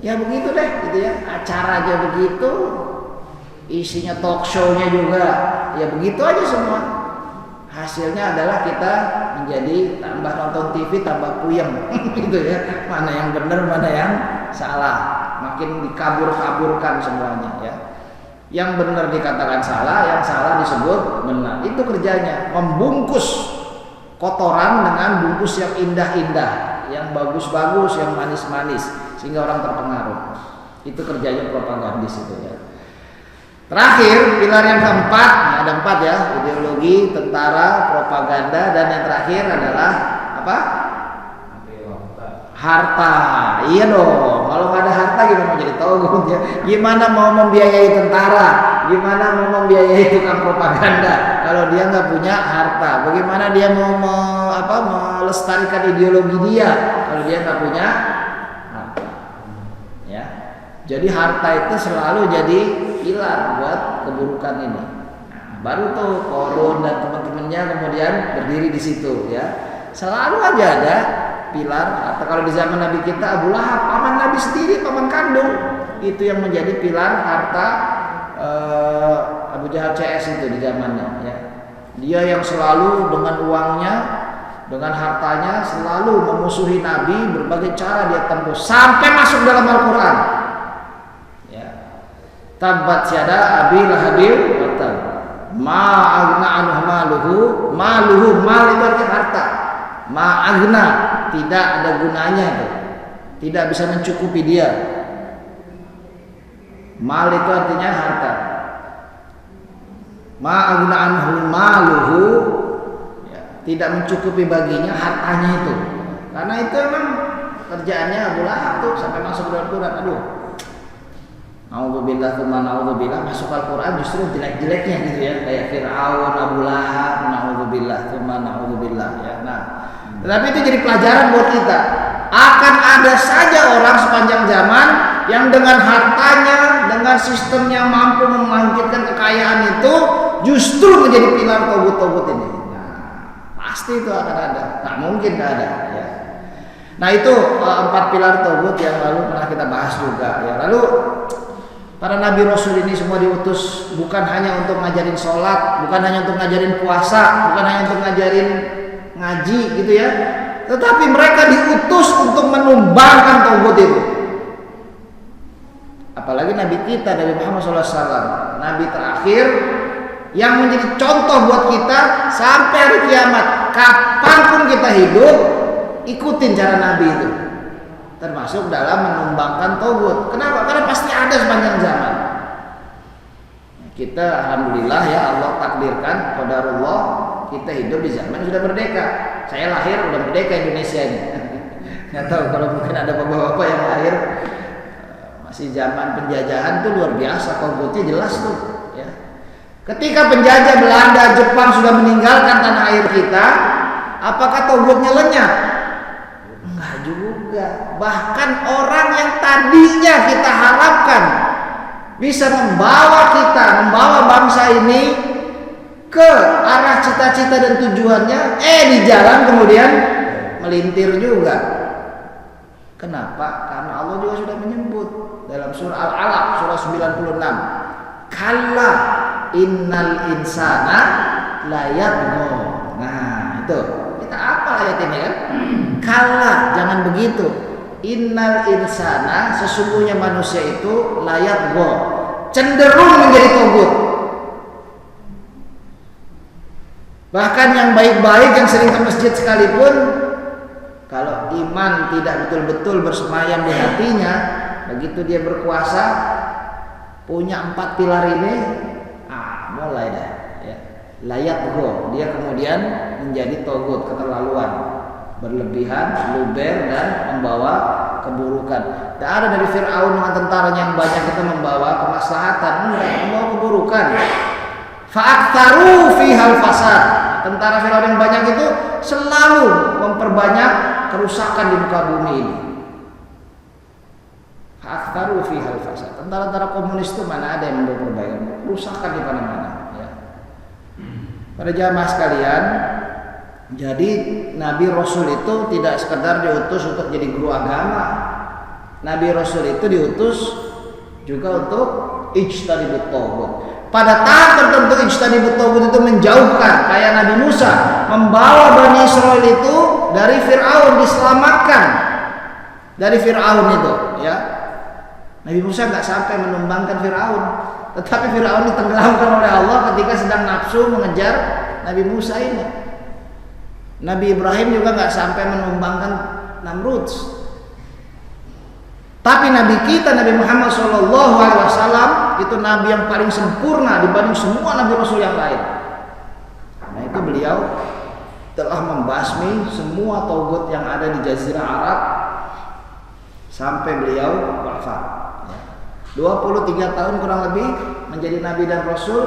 ya begitu deh gitu ya, acara aja begitu, isinya talk show-nya juga ya begitu aja semua. Hasilnya adalah kita menjadi tambah nonton TV tambah puyeng gitu ya, mana yang benar mana yang salah, makin dikabur-kaburkan semuanya ya. Yang benar dikatakan salah, yang salah disebut benar. Itu kerjanya, membungkus kotoran dengan bungkus yang indah-indah, yang bagus-bagus, yang manis-manis, sehingga orang terpengaruh. Itu kerjanya propagandis itu ya. Terakhir, pilar yang keempat, ada 4 ya, ideologi, tentara, propaganda, dan yang terakhir adalah apa? Harta. Iya dong, kalau nggak ada harta gimana mau jadi togut ya? Gimana mau membiayai tentara? Gimana mau membiayai tukang propaganda kalau dia nggak punya harta? Bagaimana dia mau melestarikan ideologi dia kalau dia nggak punya harta? Ya, jadi harta itu selalu jadi pilar buat keburukan ini. Nah, baru tuh Korun dan teman-temannya kemudian berdiri di situ ya. Selalu aja ada pilar. Atau kalau di zaman Nabi kita Abu Lahab, paman Nabi sendiri, paman kandung, itu yang menjadi pilar harta Abu Jahal CS itu di zamannya ya. Dia yang selalu dengan uangnya, dengan hartanya selalu memusuhi Nabi, berbagai cara dia tempuh sampai masuk dalam Al-Qur'an. Ya. Tabbat yada abi lahabil wa tab. Ma agna anhu maluhu, mal itu artinya harta. Ma agna, tidak ada gunanya itu. Tidak bisa mencukupi dia. Mal itu artinya harta. Ma agna anhu maluhu, ya, tidak mencukupi baginya hartanya itu. Karena itu memang kerjaannya Abu Lahab tuh sampai masuk dalam Al-Qur'an. Aduh. Nauzubillah tsumma nauzubillah, masuk Al-Qur'an justru jelek-jeleknya gitu ya, kayak Fir'aun, Abu Lahab, nauzubillah tsumma nauzubillah ya. Nah, tetapi itu jadi pelajaran buat kita. Akan ada saja orang sepanjang zaman yang dengan hartanya, dengan sistemnya mampu membangkitkan kekayaan itu justru menjadi pilar togut-togut ini. Nah, pasti itu akan ada. Tak mungkin tidak ada. Ya. Nah itu 4 pilar togut yang lalu pernah kita bahas juga. Ya. Lalu para nabi rasul ini semua diutus bukan hanya untuk ngajarin sholat, bukan hanya untuk ngajarin puasa, bukan hanya untuk ngajarin ngaji gitu ya. Tetapi mereka diutus untuk menumbangkan togut itu. Apalagi Nabi kita, Nabi Muhammad SAW, Nabi terakhir yang menjadi contoh buat kita sampai hari kiamat. Kapanpun kita hidup, ikutin cara Nabi itu. Termasuk dalam menumbangkan togut. Kenapa? Karena pasti ada sepanjang zaman. Kita alhamdulillah ya Allah takdirkan, qadarullah, kita hidup di zaman yang sudah merdeka. Saya lahir udah merdeka Indonesia ini. Nggak tahu kalau mungkin ada bapak-bapak yang lahir masih zaman penjajahan tuh luar biasa, togutnya jelas tuh. Ya. Ketika penjajah Belanda, Jepang sudah meninggalkan tanah air kita, apakah togutnya lenyap? Enggak juga. Bahkan orang yang tadinya kita harapkan bisa membawa kita, membawa bangsa ini ke arah cita-cita dan tujuannya, di jalan kemudian melintir juga. Kenapa? Karena Allah juga sudah menyebut dalam surah Al-Alaq surah 96, kalla innal insana layatgha. Nah itu kita apa ayat ini kan? Kalla, jangan begitu. Innal insana, sesungguhnya manusia itu layatgha, cenderung menjadi togut. Bahkan yang baik-baik yang sering ke masjid sekalipun, kalau iman tidak betul-betul bersemayam di hatinya, begitu dia berkuasa punya 4 pilar ini, mulai dah ya. Layatgha, dia kemudian menjadi togut, keterlaluan, berlebihan, luber dan membawa keburukan. Tidak ada dari Fir'aun dengan tentaranya yang banyak itu membawa kemaslahatan, enggak, membawa keburukan. Fa'aktsaru fihal fasad. Tentara Fir'aun yang banyak itu selalu memperbanyak kerusakan di muka bumi ini. Fa'aktsaru fihal fasad. Tentara-tentara komunis itu mana ada yang membawa perbaikan? Kerusakan di mana-mana ya. Pada jamaah sekalian, jadi Nabi Rasul itu tidak sekedar diutus untuk jadi guru agama. Nabi Rasul itu diutus juga untuk ijtanibut taghut. Pada tahap tertentu ijtanibut taghut itu menjauhkan, kayak Nabi Musa membawa Bani Israel itu dari Fir'aun, diselamatkan dari Fir'aun itu ya. Nabi Musa nggak sampai menumbangkan Fir'aun, tetapi Fir'aun ditenggelamkan oleh Allah ketika sedang nafsu mengejar Nabi Musa ini. Nabi Ibrahim juga nggak sampai menumbangkan Namrud. Tapi Nabi kita, Nabi Muhammad SAW, itu Nabi yang paling sempurna dibanding semua Nabi Rasul yang lain. Nah itu beliau telah membasmi semua togut yang ada di Jazirah Arab sampai beliau wafat. 23 tahun kurang lebih menjadi Nabi dan Rasul,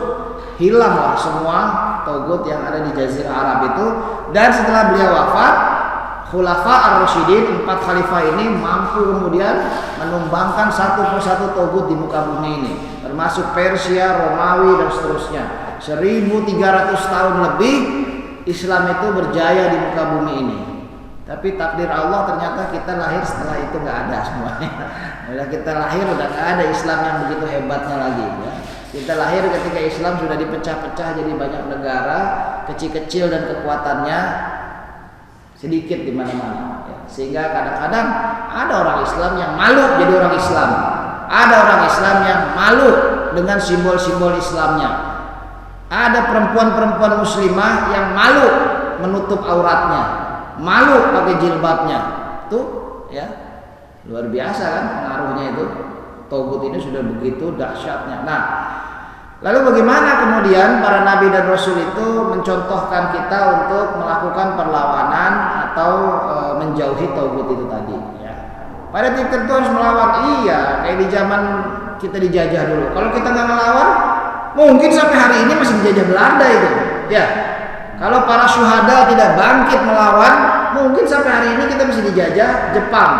hilanglah semua togut yang ada di Jazirah Arab itu. Dan setelah beliau wafat, Khulafa ar-Rasyidin, 4 khalifah ini mampu kemudian menumbangkan satu persatu togut di muka bumi ini, termasuk Persia, Romawi dan seterusnya. 1300 tahun lebih Islam itu berjaya di muka bumi ini. Tapi takdir Allah ternyata kita lahir setelah itu nggak ada semuanya. Udah kita lahir udah nggak ada Islam yang begitu hebatnya lagi ya. Kita lahir ketika Islam sudah dipecah-pecah jadi banyak negara, kecil-kecil dan kekuatannya sedikit di mana-mana. Ya. Sehingga kadang-kadang ada orang Islam yang malu jadi orang Islam, ada orang Islam yang malu dengan simbol-simbol Islamnya, ada perempuan-perempuan muslimah yang malu menutup auratnya, malu pakai jilbabnya. Tuh, ya luar biasa kan pengaruhnya itu. Togut ini sudah begitu dahsyatnya. Nah, lalu bagaimana kemudian para nabi dan rasul itu mencontohkan kita untuk melakukan perlawanan atau menjauhi Togut itu tadi? Ya. Pada titik tertentu harus melawan. Iya, kayak di zaman kita dijajah dulu. Kalau kita nggak melawan, mungkin sampai hari ini masih dijajah Belanda itu. Ya, kalau para syuhada tidak bangkit melawan, mungkin sampai hari ini kita masih dijajah Jepang.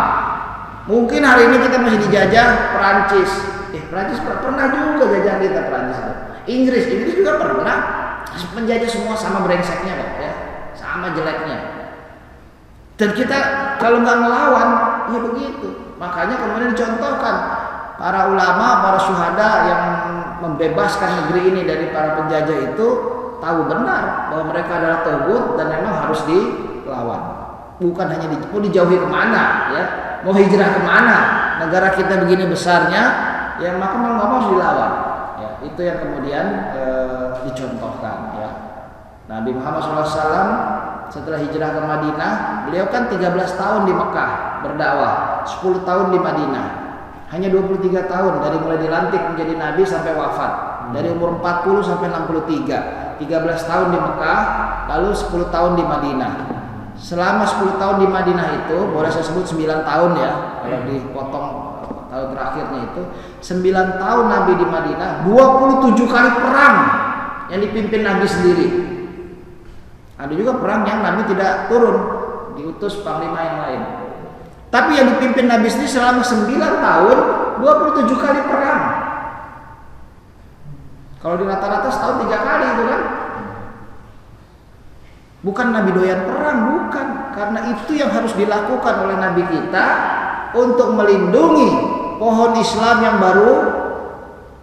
Mungkin hari ini kita masih dijajah Perancis. Perancis pernah juga jajah kita Perancis itu. Inggris juga pernah menjajah, semua sama brengseknya kok ya, sama jeleknya. Dan kita kalau nggak ngelawan, ya begitu. Makanya kemudian dicontohkan para ulama, para syuhada yang membebaskan negeri ini dari para penjajah itu tahu benar bahwa mereka adalah togut dan memang harus dilawan. Bukan hanya mau dijauhi kemana, ya, mau hijrah kemana, negara kita begini besarnya, ya maka mau nggak mau harus dilawan. Ya, itu yang kemudian dicontohkan. Ya. Nabi Muhammad SAW setelah hijrah ke Madinah, beliau kan 13 tahun di Mekah berdakwah, 10 tahun di Madinah, hanya 23 tahun dari mulai dilantik menjadi Nabi sampai wafat, dari umur 40 sampai 63, 13 tahun di Mekah, lalu 10 tahun di Madinah. Selama 10 tahun di Madinah itu, boleh saya sebut 9 tahun ya, kalau dipotong tahun terakhirnya itu 9 tahun Nabi di Madinah, 27 kali perang yang dipimpin Nabi sendiri. Ada juga perang yang Nabi tidak turun, diutus panglima yang lain. Tapi yang dipimpin Nabi sendiri selama 9 tahun 27 kali perang. Kalau di rata-rata setahun 3 kali itu kan. Bukan Nabi doyan perang, bukan. Karena itu yang harus dilakukan oleh Nabi kita untuk melindungi pohon Islam yang baru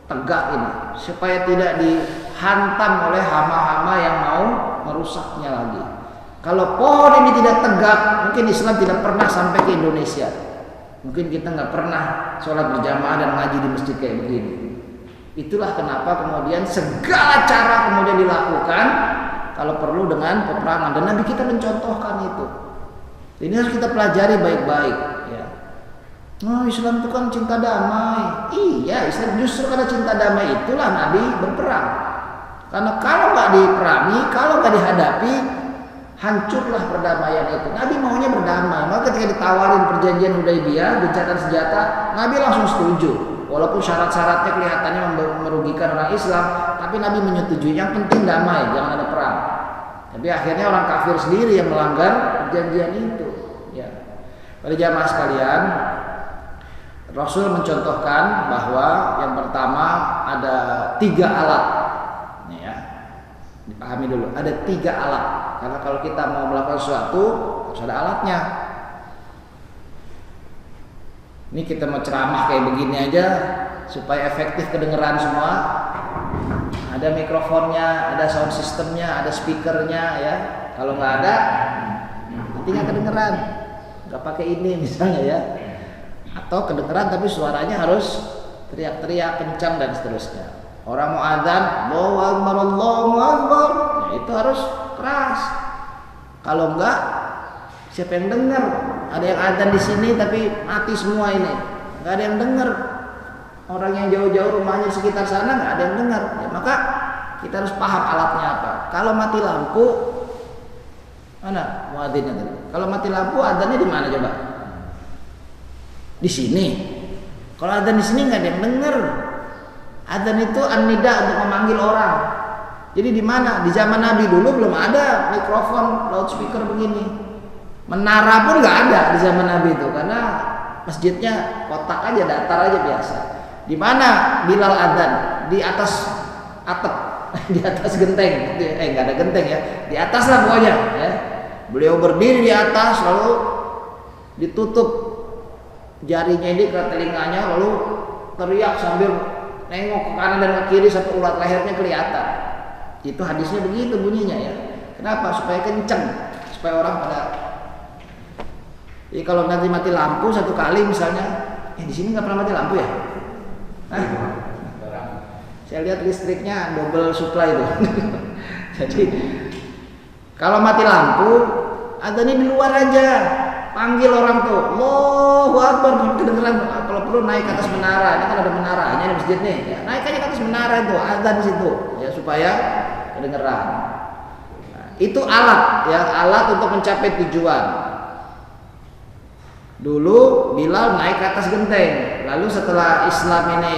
tegak ini, supaya tidak dihantam oleh hama-hama yang mau merusaknya lagi. Kalau pohon ini tidak tegak, mungkin Islam tidak pernah sampai ke Indonesia. Mungkin kita nggak pernah sholat berjamaah dan ngaji di masjid kayak begini. Itulah kenapa kemudian segala cara kemudian dilakukan, kalau perlu dengan peperangan, dan Nabi kita mencontohkan itu. Ini harus kita pelajari baik-baik. Ya. Oh, Islam itu kan cinta damai. Iya, Islam justru karena cinta damai itulah Nabi berperang. Karena kalau nggak diperangi, kalau nggak dihadapi, hancurlah perdamaian itu. Nabi maunya berdamai. Maka ketika ditawarin perjanjian Hudaybiyah, gencatan senjata, Nabi langsung setuju. Walaupun syarat-syaratnya kelihatannya merugikan orang Islam, tapi Nabi menyetujui. Yang penting damai, jangan ada perang. Tapi akhirnya orang kafir sendiri yang melanggar perjanjian itu. Ya. Pada jamaah sekalian, Rasul mencontohkan bahwa yang pertama ada 3 alat. Ya, dipahami dulu, ada 3 alat. Karena kalau kita mau melakukan sesuatu harus ada alatnya. Ini kita mau ceramah kayak begini aja supaya efektif kedengeran semua. Ada mikrofonnya, ada sound systemnya, ada speakernya ya. Kalau nggak ada, nanti nggak kedengeran. Nggak pakai ini misalnya ya. Atau kedengeran tapi suaranya harus teriak-teriak kencang dan seterusnya. Orang mau adzan, Allahu Akbar, Allahu Akbar, ya itu harus keras. Kalau enggak, siapa yang dengar? Ada yang adzan di sini tapi mati semua ini, nggak ada yang dengar. Orang yang jauh-jauh rumahnya di sekitar sana nggak ada yang dengar. Ya, maka kita harus paham alatnya apa. Kalau mati lampu, mana muadzinnya tadi? Kalau mati lampu, adzannya di mana coba? Di sini. Kalau adzan di sini nggak ada yang dengar. Adzan itu an-nida untuk memanggil orang. Jadi di mana? Di zaman Nabi dulu belum ada mikrofon, loudspeaker begini. Menara pun nggak ada di zaman Nabi itu, karena masjidnya kotak aja, datar aja biasa. Di mana Bilal adzan? Di atas atap, di atas genteng. Nggak ada genteng ya, di atas lah pokoknya. Ya. Beliau berdiri di atas, lalu ditutup jarinya ini ke telinganya, lalu teriak sambil nengok ke kanan dan ke kiri sampai urat lehernya kelihatan. Itu hadisnya begitu bunyinya ya. Kenapa? Supaya kenceng, supaya orang pada. Jadi kalau nanti mati lampu satu kali misalnya, di sini nggak pernah mati lampu ya? Hah? Saya lihat listriknya double supply itu. Jadi kalau mati lampu, adanya di luar aja. Panggil orang tuh, Allahu Akbar, kedengeran. Kalau perlu naik ke atas menara, ini kan ada menaranya di masjid nih. Ya, naik aja ke atas menara itu, azan di situ, ya supaya kedengeran. Nah, itu alat, ya alat untuk mencapai tujuan. Dulu Bilal naik ke atas genteng, lalu setelah Islam ini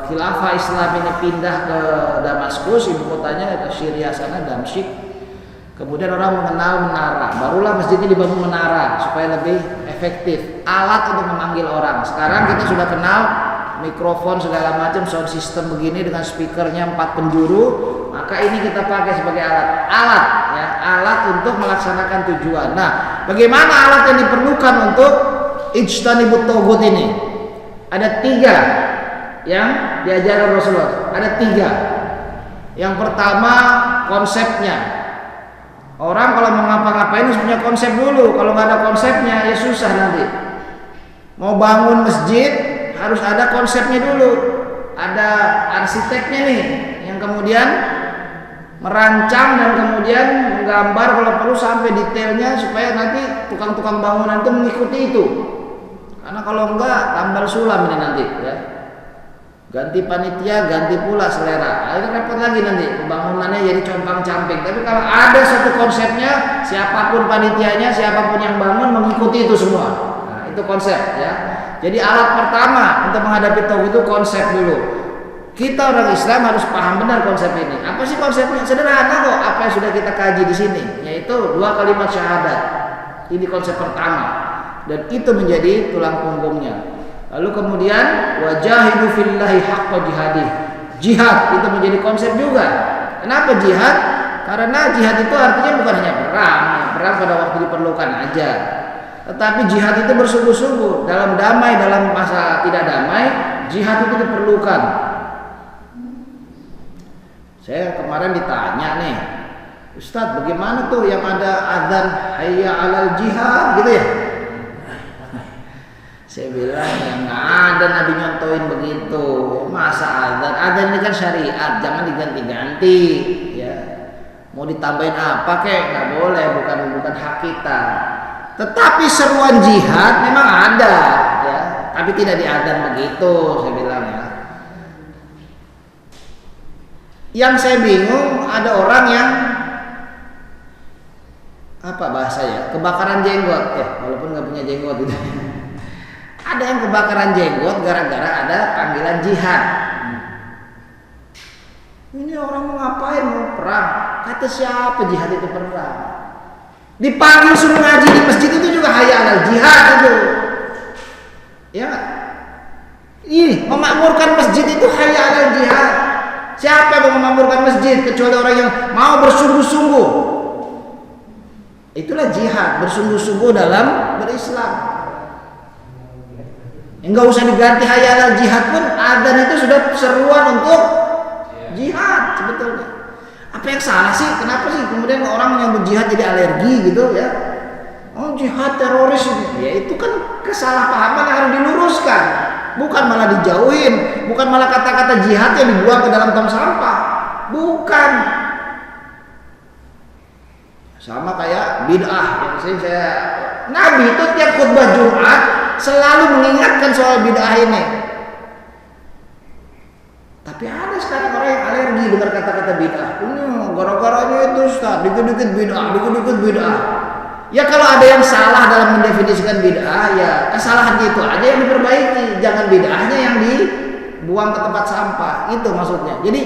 khilafah Islam ini pindah ke Damaskus, ibu kotanya ke Syria sana, Damsyik. Kemudian orang mengenal menara, barulah masjidnya dibangun menara supaya lebih efektif. Alat untuk memanggil orang. Sekarang kita sudah kenal mikrofon segala macam, sound system begini dengan speakernya 4 penjuru, maka ini kita pakai sebagai alat ya, alat untuk melaksanakan tujuan. Nah, bagaimana alat yang diperlukan untuk ijtanibut tauhid ini? Ada 3 yang diajarkan Rasulullah. Ada 3. Yang pertama konsepnya. Orang kalau mau ngapa-ngapain harus punya konsep dulu. Kalau nggak ada konsepnya ya susah nanti. Mau bangun masjid harus ada konsepnya dulu. Ada arsiteknya nih yang kemudian merancang dan kemudian menggambar kalau perlu sampai detailnya supaya nanti tukang-tukang bangunan itu mengikuti itu. Karena kalau enggak tambal sulam ini nanti ya. Ganti panitia, ganti pula selera. Itu repot lagi nanti pembangunannya jadi compang-camping. Tapi kalau ada satu konsepnya, siapapun panitianya, siapapun yang bangun mengikuti itu semua. Nah, itu konsep ya. Jadi alat pertama untuk menghadapi tauhid itu konsep dulu. Kita orang Islam harus paham benar konsep ini. Apa sih konsepnya? Sederhana kok. Apa yang sudah kita kaji di sini, yaitu 2 kalimat syahadat. Ini konsep pertama. Dan itu menjadi tulang punggungnya. Lalu kemudian wajahidu fillahi haqqa jihadih. Jihad itu menjadi konsep juga. Kenapa jihad? Karena jihad itu artinya bukan hanya perang. Perang pada waktu diperlukan aja. Tetapi jihad itu bersungguh-sungguh. Dalam damai, dalam masa tidak damai, jihad itu diperlukan. Saya kemarin ditanya nih, Ustadz bagaimana tuh yang ada azan hayya alal jihad gitu ya? Saya bilang ya nggak ada Nabi nyontoin begitu. Masa azan ini kan syariat, jangan diganti-ganti ya. Mau ditambahin apa kek nggak boleh, bukan hak kita. Tetapi seruan jihad memang ada ya, tapi tidak diadzan begitu, saya bilang ya. Yang saya bingung ada orang yang apa bahasa ya, kebakaran jenggot ya, walaupun nggak punya jenggot gitu. Ada yang kebakaran jenggot gara-gara ada panggilan jihad. Ini orang mau ngapain? Mau perang? Kata siapa jihad itu perang? Dipanggil suruh ngaji di masjid itu juga hayya alal jihad itu. Ya. Ini memakmurkan masjid itu hayya alal jihad. Siapa yang mau memakmurkan masjid kecuali orang yang mau bersungguh-sungguh? Itulah jihad, bersungguh-sungguh dalam berislam. Enggak usah diganti hayya alal jihad pun, adzan itu sudah seruan untuk jihad sebetulnya. Apa yang salah sih? Kenapa sih kemudian orang yang berjihad jadi alergi gitu ya? Oh jihad teroris ini. Ya itu kan kesalahpahaman yang harus diluruskan. Bukan malah dijauhin, bukan malah kata-kata jihad yang dibuang ke dalam tong sampah. Bukan. Sama kayak bid'ah yang sering saya Nabi itu tiap khutbah Jumat selalu mengingatkan soal bid'ah ini. Tapi ada sekarang orang yang alergi dengar kata-kata bid'ah. Ini gara-garanya itu Ustaz, dikit-dikit bid'ah, dikit-dikit bid'ah. Ya kalau ada yang salah dalam mendefinisikan bid'ah, ya kesalahan itu aja yang diperbaiki, jangan bid'ahnya yang dibuang ke tempat sampah. Itu maksudnya. Jadi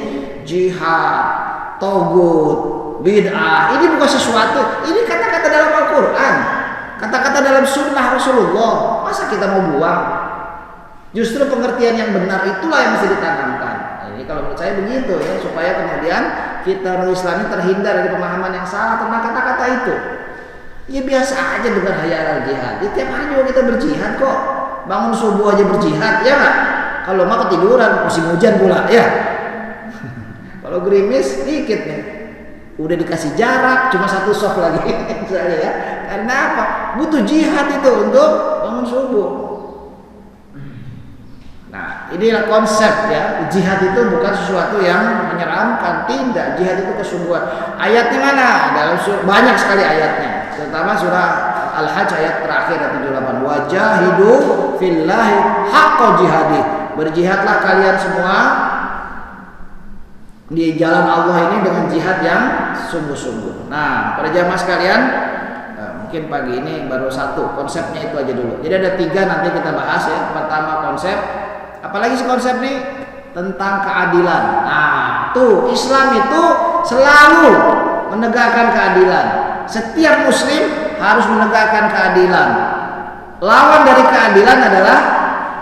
jihad, togut, bid'ah ini bukan sesuatu. Ini kata-kata dalam Al-Quran, kata-kata dalam Sunnah Rasulullah. Masa kita mau buang? Justru pengertian yang benar itulah yang mesti ditanamkan. Nah, ini kalau menurut saya begitu ya, supaya kemudian kita orang Islam ini terhindar dari pemahaman yang salah tentang kata-kata itu. Ya biasa aja dengan hayya alal jihad. Ya, tiap hari juga kita berjihad kok. Bangun subuh aja berjihad, ya nggak? Kalau mah ketiduran, musim hujan pula ya. Kalau gerimis dikit nih, udah dikasih jarak, cuma satu soft lagi, misalnya ya. Karena apa? Butuh jihad itu untuk bangun subuh. Nah, inilah konsep ya. Jihad itu bukan sesuatu yang menyeramkan, tidak. Jihad itu kesungguhan. Ayatnya mana? Dalam banyak sekali ayatnya. Terutama surah Al-Hajj ayat terakhir ayat 78. Wajahidu fillahi haqqa jihadi. Berjihadlah kalian semua di jalan Allah ini dengan jihad yang sungguh-sungguh. Nah, para jamaah sekalian, mungkin pagi ini baru satu konsepnya itu aja dulu. Jadi ada 3 nanti kita bahas ya. Pertama konsep, apalagi sih konsep nih tentang keadilan. Nah, tuh Islam itu selalu menegakkan keadilan. Setiap Muslim harus menegakkan keadilan. Lawan dari keadilan adalah,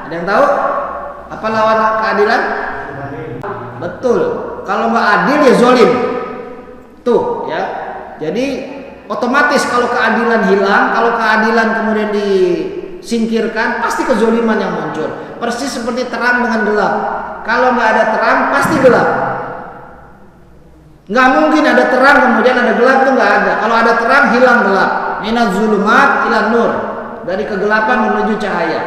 ada yang tahu? Apa lawan keadilan? Betul. Kalau nggak adil ya zolim. Tuh ya. Jadi otomatis kalau keadilan hilang, kalau keadilan kemudian disingkirkan, pasti kezoliman yang muncul. Persis seperti terang dengan gelap. Kalau nggak ada terang, pasti gelap. Nggak mungkin ada terang kemudian ada gelap, tuh nggak ada. Kalau ada terang hilang gelap. Minaz zulumat ilan nur. Dari kegelapan menuju cahaya.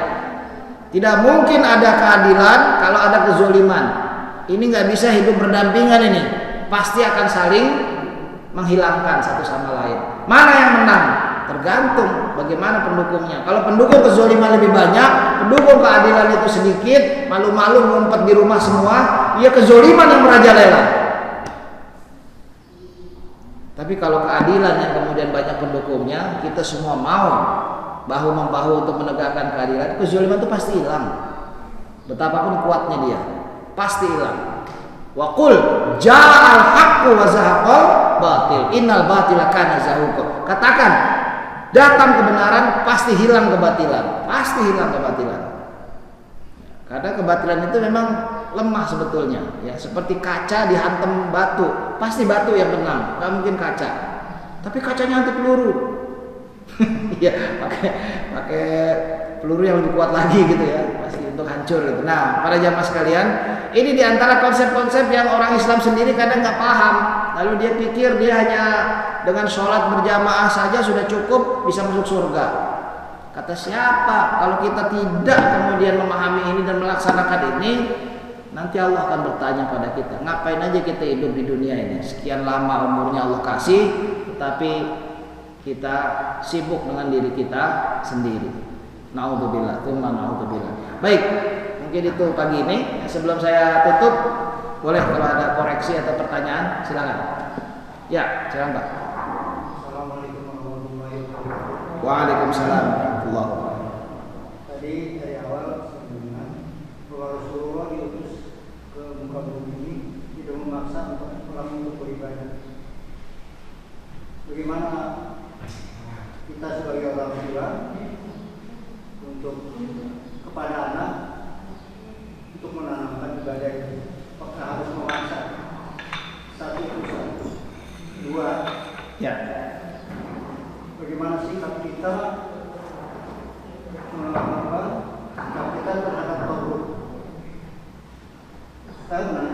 Tidak mungkin ada keadilan kalau ada kezoliman. Ini nggak bisa hidup berdampingan ini. Pasti akan saling menghilangkan satu sama lain. Mana yang menang? Tergantung bagaimana pendukungnya. Kalau pendukung kezoliman lebih banyak, pendukung keadilan itu sedikit, malu-malu ngumpet di rumah semua, ya kezoliman yang merajalela. Tapi kalau keadilan yang kemudian banyak pendukungnya, kita semua mau bahu-membahu untuk menegakkan keadilan, kezaliman itu pasti hilang. Betapapun kuatnya dia, pasti hilang. Wa qul ja'al haqqu wa zahaqal batil. Innal batila kana zahuqa. Katakan, datang kebenaran, pasti hilang kebatilan. Pasti hilang kebatilan. Karena kebatilan itu memang lemah sebetulnya, ya, seperti kaca dihantam batu, pasti batu yang menang, nggak mungkin kaca. Tapi kacanya anti peluru. Ya, pakai peluru yang lebih kuat lagi gitu ya, pasti untuk hancur gitu. Nah, para jamaah sekalian, ini diantara konsep-konsep yang orang Islam sendiri kadang nggak paham. Lalu dia pikir dia hanya dengan sholat berjamaah saja sudah cukup bisa masuk surga. Kata siapa? Kalau kita tidak kemudian memahami ini dan melaksanakan ini, nanti Allah akan bertanya pada kita, ngapain aja kita hidup di dunia ini? Sekian lama umurnya Allah kasih, tetapi kita sibuk dengan diri kita sendiri. Naudzubillah, tsumma naudzubillah. Baik, mungkin itu pagi ini. Sebelum saya tutup, boleh kalau ada koreksi atau pertanyaan, silakan. Ya, silakan Pak. Assalamualaikum warahmatullahi wabarakatuh. Waalaikumsalam warahmatullahi wabarakatuh. Tadi dari awal sambungan bahwa Rasulullah diutus ke muka bumi ini tidak memaksa untuk orang untuk beribadah. Bagaimana kita sebagai orang tua untuk kepada anak untuk menanamkan ibadah itu? Apakah harus memaksa? Satu itu satu. Dua, Ya. bagaimana sikap kita melakukan sikap kita terhadap tauhid? Karena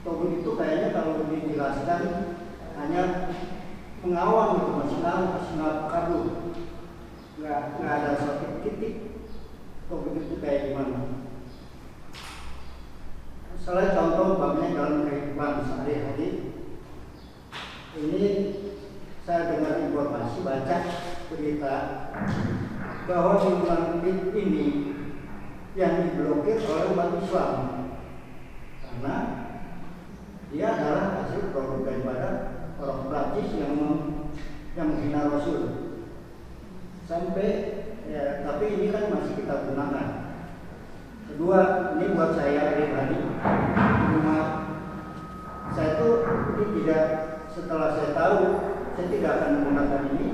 tauhid itu kayaknya kalau dijelaskan hanya mengawal gitu, masih kabur, nggak ada satu titik tauhid itu kayak gimana. Salah contoh babnya dalam kehidupan sehari-hari. Ini saya dengar informasi, baca berita bahwa lingkungan ini yang diblokir oleh umat Islam karena dia adalah hasil produk daripada orang Prancis yang menghina Rasul. Sampai ya, tapi ini kan masih kita gunakan. Kedua, ini buat saya pribadi, rumah saya tuh ini tidak, setelah saya tahu saya tidak akan menggunakan ini.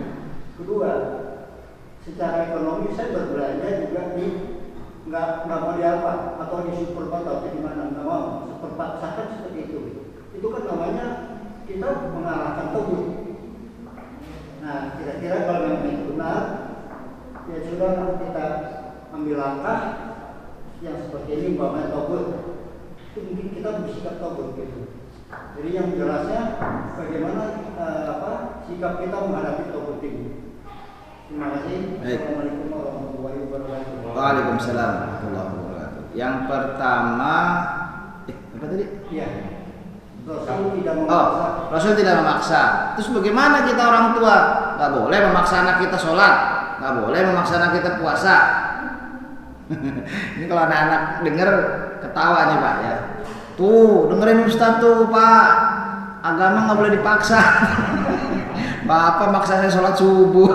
Kedua, secara ekonomi saya berbelanja juga di nggak mau di apa atau di supermarket atau di mana, nggak mau paksakan seperti itu. Itu kan namanya kita mengalahkan tubuh. Nah, kira-kira kalau memang itu benar, ya sudah kita ambil langkah ini umpamanya togut, itu mungkin kita bersikap togut gitu. Jadi yang jelasnya bagaimana sikap kita menghadapi togut ini. Terima kasih. Assalamualaikum warahmatullahi wabarakatuh. Waalaikumsalam warahmatullahi wabarakatuh. Yang pertama, apa tadi? Iya. Rasul tidak memaksa. Rasul tidak memaksa. Terus bagaimana kita orang tua? Gak boleh memaksa anak kita sholat, gak boleh memaksa anak kita puasa. Ini kalau anak-anak denger ketawa nih Pak ya. Tuh dengerin Ustaz tuh Pak, agama gak boleh dipaksa. Bapak maksa saya sholat subuh.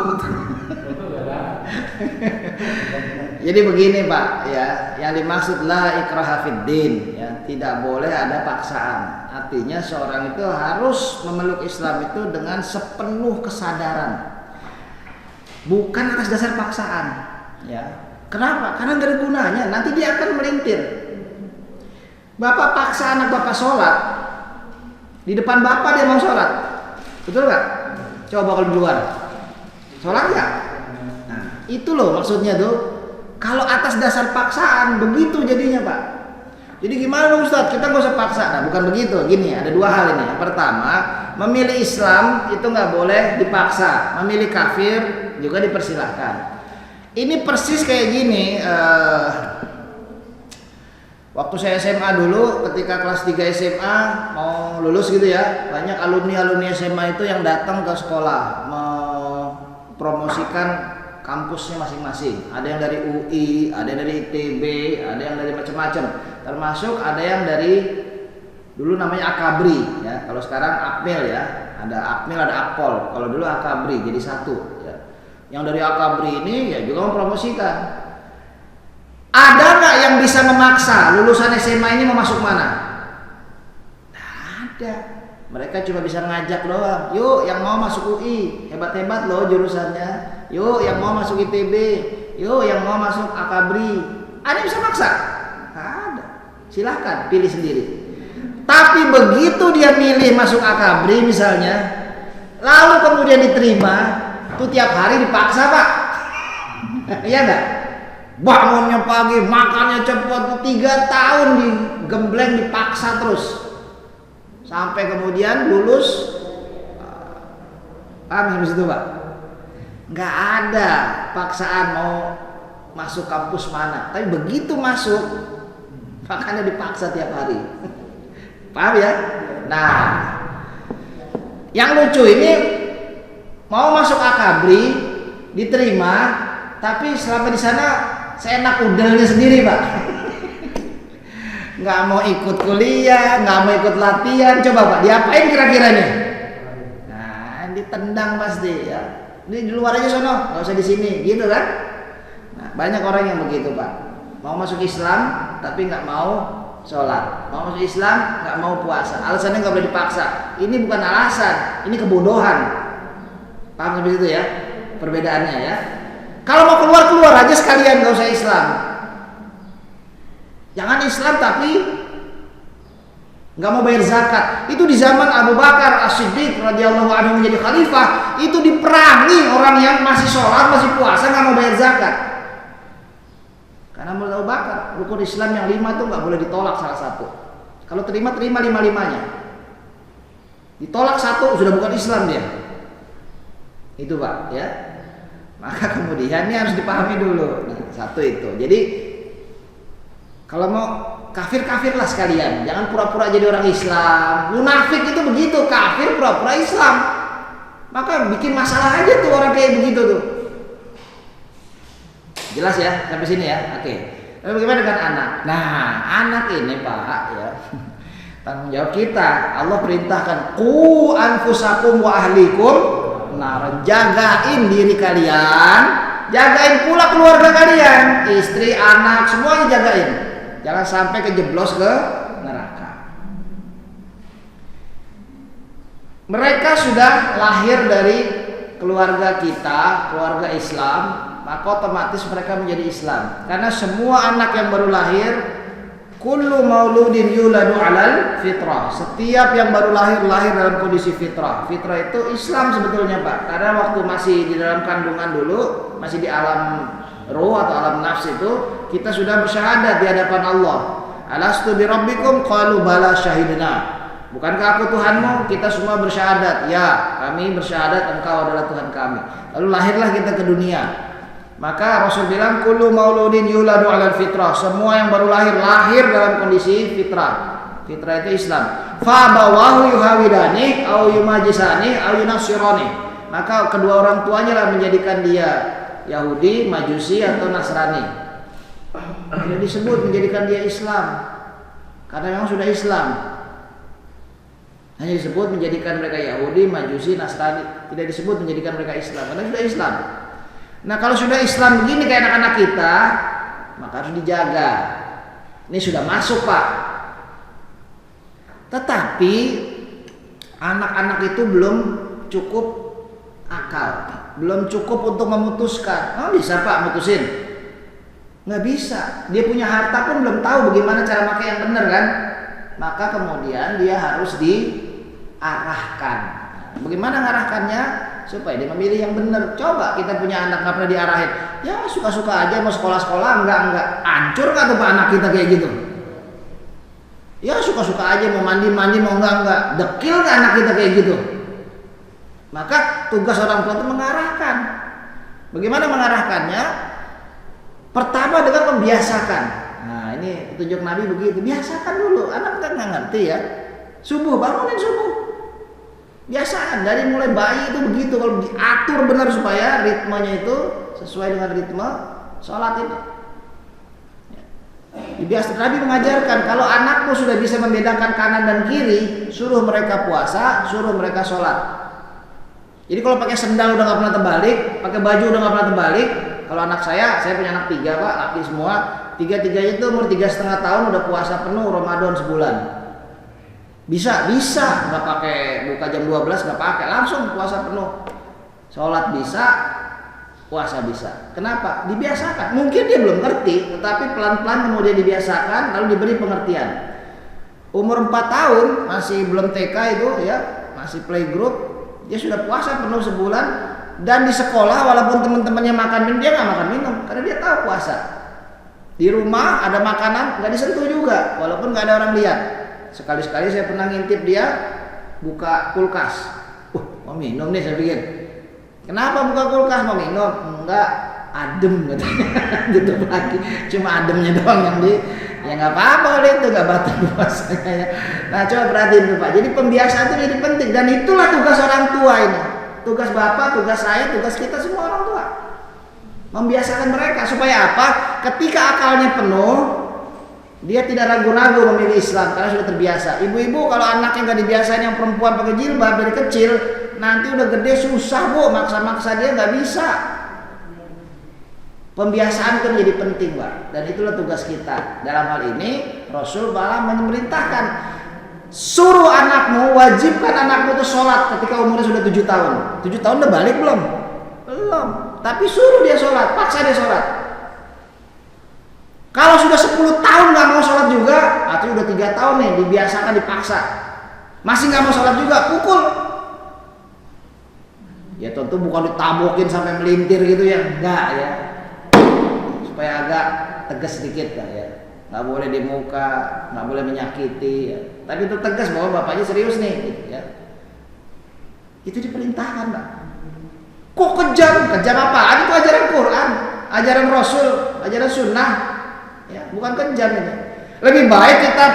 Jadi begini Pak ya, yang dimaksud la ikraha fid din ya, tidak boleh ada paksaan. Artinya seorang itu harus memeluk Islam itu dengan sepenuh kesadaran, bukan atas dasar paksaan ya. Kenapa? Karena gak ada gunanya, nanti dia akan melintir. Bapak paksa anak bapak sholat, di depan bapak dia mau sholat, betul gak? Coba kalau di luar sholat gak? Nah itu loh maksudnya tuh. Kalau atas dasar paksaan begitu jadinya Pak. Jadi gimana dong Ustaz? Kita nggak usah paksa. Nah bukan begitu. Gini ada dua hal ini. Yang pertama, memilih Islam itu nggak boleh dipaksa. Memilih kafir juga dipersilahkan. Ini persis kayak gini. Waktu saya SMA dulu, ketika kelas 3 SMA mau lulus gitu ya, banyak alumni SMA itu yang datang ke sekolah mempromosikan kampusnya masing-masing. Ada yang dari UI, ada yang dari ITB, ada yang dari macam-macam. Termasuk ada yang dari dulu namanya Akabri ya. Kalau sekarang Akmil ya. Ada Akmil, ada Akpol. Kalau dulu Akabri jadi satu ya. Yang dari Akabri ini ya juga mempromosikan. Ada nggak yang bisa memaksa lulusan SMA ini mau masuk mana? Nggak ada. Mereka cuma bisa ngajak doang. Yuk yang mau masuk UI, hebat-hebat loh jurusannya. Yuk yang mau masuk ITB, yuk yang mau masuk Akabri. Ada yang bisa maksa? Nggak ada. Silahkan pilih sendiri. Tapi begitu dia milih masuk Akabri misalnya, lalu kemudian diterima, tuh tiap hari dipaksa Pak. Iya nggak? Bangunnya pagi, makannya cepat, 3 tahun digembleng dipaksa terus. Sampai kemudian lulus. Paham habis itu Pak? Nggak ada paksaan mau masuk kampus mana, tapi begitu masuk makanya dipaksa tiap hari. Paham ya? Nah, yang lucu ini mau masuk Akabri diterima, tapi selama di sana seenak udelnya sendiri Pak. Nggak mau ikut kuliah, nggak mau ikut latihan. Coba Pak, diapain kira-kira nih? Nah, ditendang pasti ya. Ini di luar aja sono, nggak usah di sini, gitu kan? Nah, banyak orang yang begitu Pak. Mau masuk Islam tapi nggak mau sholat, mau masuk Islam nggak mau puasa. Alasannya nggak boleh dipaksa. Ini bukan alasan, ini kebodohan. Paham sampai situ ya? Perbedaannya ya. Kalau mau keluar aja sekalian, nggak usah Islam. Jangan Islam tapi nggak mau bayar zakat. Itu di zaman Abu Bakar As-Siddiq radhiyallahu anhu menjadi khalifah, itu diperangi orang yang masih sholat, masih puasa, nggak mau bayar zakat. Karena menurut Abu Bakar, rukun Islam yang 5 itu nggak boleh ditolak salah satu. Kalau terima 5-5-nya. Ditolak satu sudah bukan Islam dia. Itu Pak ya. Maka kemudian ini harus dipahami dulu. Nah, satu itu. Jadi kalau mau kafir-kafirlah sekalian, jangan pura-pura jadi orang Islam. Munafik itu begitu, kafir pura-pura Islam. Maka bikin masalah aja tuh orang kayak begitu tuh. Jelas ya sampai sini ya. Oke. Lalu bagaimana dengan anak? Nah, anak ini Pak ya. Tanggung jawab kita. Allah perintahkan qu anfusakum wa ahlikum nar. Jagain diri kalian, jagain pula keluarga kalian, istri, anak, semuanya jagain. Jangan sampai kejeblos ke neraka. Mereka sudah lahir dari keluarga kita, keluarga Islam, maka otomatis mereka menjadi Islam. Karena semua anak yang baru lahir, kullu mauludin yuladu alal fitrah. Setiap yang baru lahir dalam kondisi fitrah. Fitrah itu Islam sebetulnya Pak. Karena waktu masih di dalam kandungan dulu, masih di alam ruh atau alam nafs itu, kita sudah bersyahadat di hadapan Allah. Alastu bi rabbikum qalu bala syahidna. Bukankah aku Tuhanmu? Kita semua bersyahadat. Ya, kami bersyahadat engkau adalah Tuhan kami. Lalu lahirlah kita ke dunia. Maka Rasul bilang kullu mauludin yuladu 'alal fitrah. Semua yang baru lahir dalam kondisi fitrah. Fitrah itu Islam. Fa bawahu yuhawidani au yumajisani au yunasirani. Maka kedua orang tuanya lah menjadikan dia Yahudi, Majusi atau Nasrani. Tidak disebut menjadikan dia Islam. Karena memang sudah Islam. Hanya disebut menjadikan mereka Yahudi, Majusi, Nasrani. Tidak disebut menjadikan mereka Islam. Karena sudah Islam. Nah kalau sudah Islam begini kayak anak-anak kita, maka harus dijaga. Ini sudah masuk Pak. Tetapi anak-anak itu belum cukup akal, belum cukup untuk memutuskan. Oh bisa Pak mutusin? Nggak bisa. Dia punya harta pun belum tahu bagaimana cara pakai yang benar kan? Maka kemudian dia harus diarahkan. Bagaimana ngarahkannya? Supaya dia memilih yang benar. Coba kita punya anak nggak pernah diarahin, ya suka-suka aja mau sekolah-sekolah enggak, hancur nggak tuh Pak anak kita kayak gitu? Ya suka-suka aja mau mandi mau enggak, dekil nggak anak kita kayak gitu? Maka tugas orang tua itu mengarahkan. Bagaimana mengarahkannya? Pertama dengan membiasakan. Nah ini petunjuk Nabi begitu, biasakan dulu. Anak kan nggak ngerti ya. Subuh bangunin subuh. Biasaan dari mulai bayi itu begitu, kalau diatur benar supaya ritmenya itu sesuai dengan ritme sholat itu. Biasa Nabi mengajarkan kalau anakmu sudah bisa membedakan kanan dan kiri, suruh mereka puasa, suruh mereka sholat. Jadi kalau pakai sendal udah nggak pernah terbalik, pakai baju udah nggak pernah terbalik. Kalau anak saya punya anak 3 Pak, laki semua, 3-3 itu umur 3,5 tahun udah puasa penuh Ramadan sebulan. Bisa, nggak pakai buka jam 12 nggak pakai, langsung puasa penuh. Sholat bisa, puasa bisa. Kenapa? Dibiasakan. Mungkin dia belum ngerti, tetapi pelan-pelan kemudian dibiasakan, lalu diberi pengertian. Umur 4 tahun masih belum TK itu ya, masih playgroup, dia sudah puasa penuh sebulan. Dan di sekolah walaupun teman-temannya makan minum, dia nggak makan minum karena dia tahu puasa. Di rumah ada makanan nggak disentuh juga, walaupun nggak ada orang lihat. Sekali-sekali saya pernah ngintip dia buka kulkas. Mau minum nih saya pikir. Kenapa buka kulkas mau minum? Enggak, adem katanya. Tutup lagi. Cuma ademnya doang yang di. Ya nggak apa-apa oleh itu nggak batal puasanya. Nah coba perhatiin tuh Pak. Jadi pembiasaan itu jadi penting dan itulah tugas orang tua ini. Tugas bapak, tugas saya, tugas kita semua orang tua. Membiasakan mereka supaya apa? Ketika akalnya penuh, dia tidak ragu-ragu memilih Islam karena sudah terbiasa. Ibu-ibu kalau anaknya nggak dibiasain yang perempuan pakai jilbab dari kecil, nanti udah gede susah Bu, maksa-maksa dia nggak bisa. Pembiasaan itu menjadi penting Pak, dan itulah tugas kita. Dalam hal ini Rasul malah memerintahkan suruh anakmu, wajibkan anakmu itu sholat ketika umurnya sudah 7 tahun. 7 tahun udah balik belum? Belum. Tapi suruh dia sholat, paksa dia sholat. Kalau sudah 10 tahun nggak mau sholat juga, atau udah 3 tahun nih dibiasakan dipaksa, masih nggak mau sholat juga, pukul. Ya tentu bukan ditabokin sampai melintir gitu ya, enggak ya. Supaya agak tegas sedikit lah ya. Nggak boleh di muka, nggak boleh menyakiti. Ya. Tapi itu tegas bahwa bapaknya serius nih, gitu, ya. Itu diperintahkan, Pak. Kok kejam? Kejam apa? Itu ajaran Quran, ajaran Rasul, ajaran Sunnah. Ya, bukan kejam ini. Lebih baik kita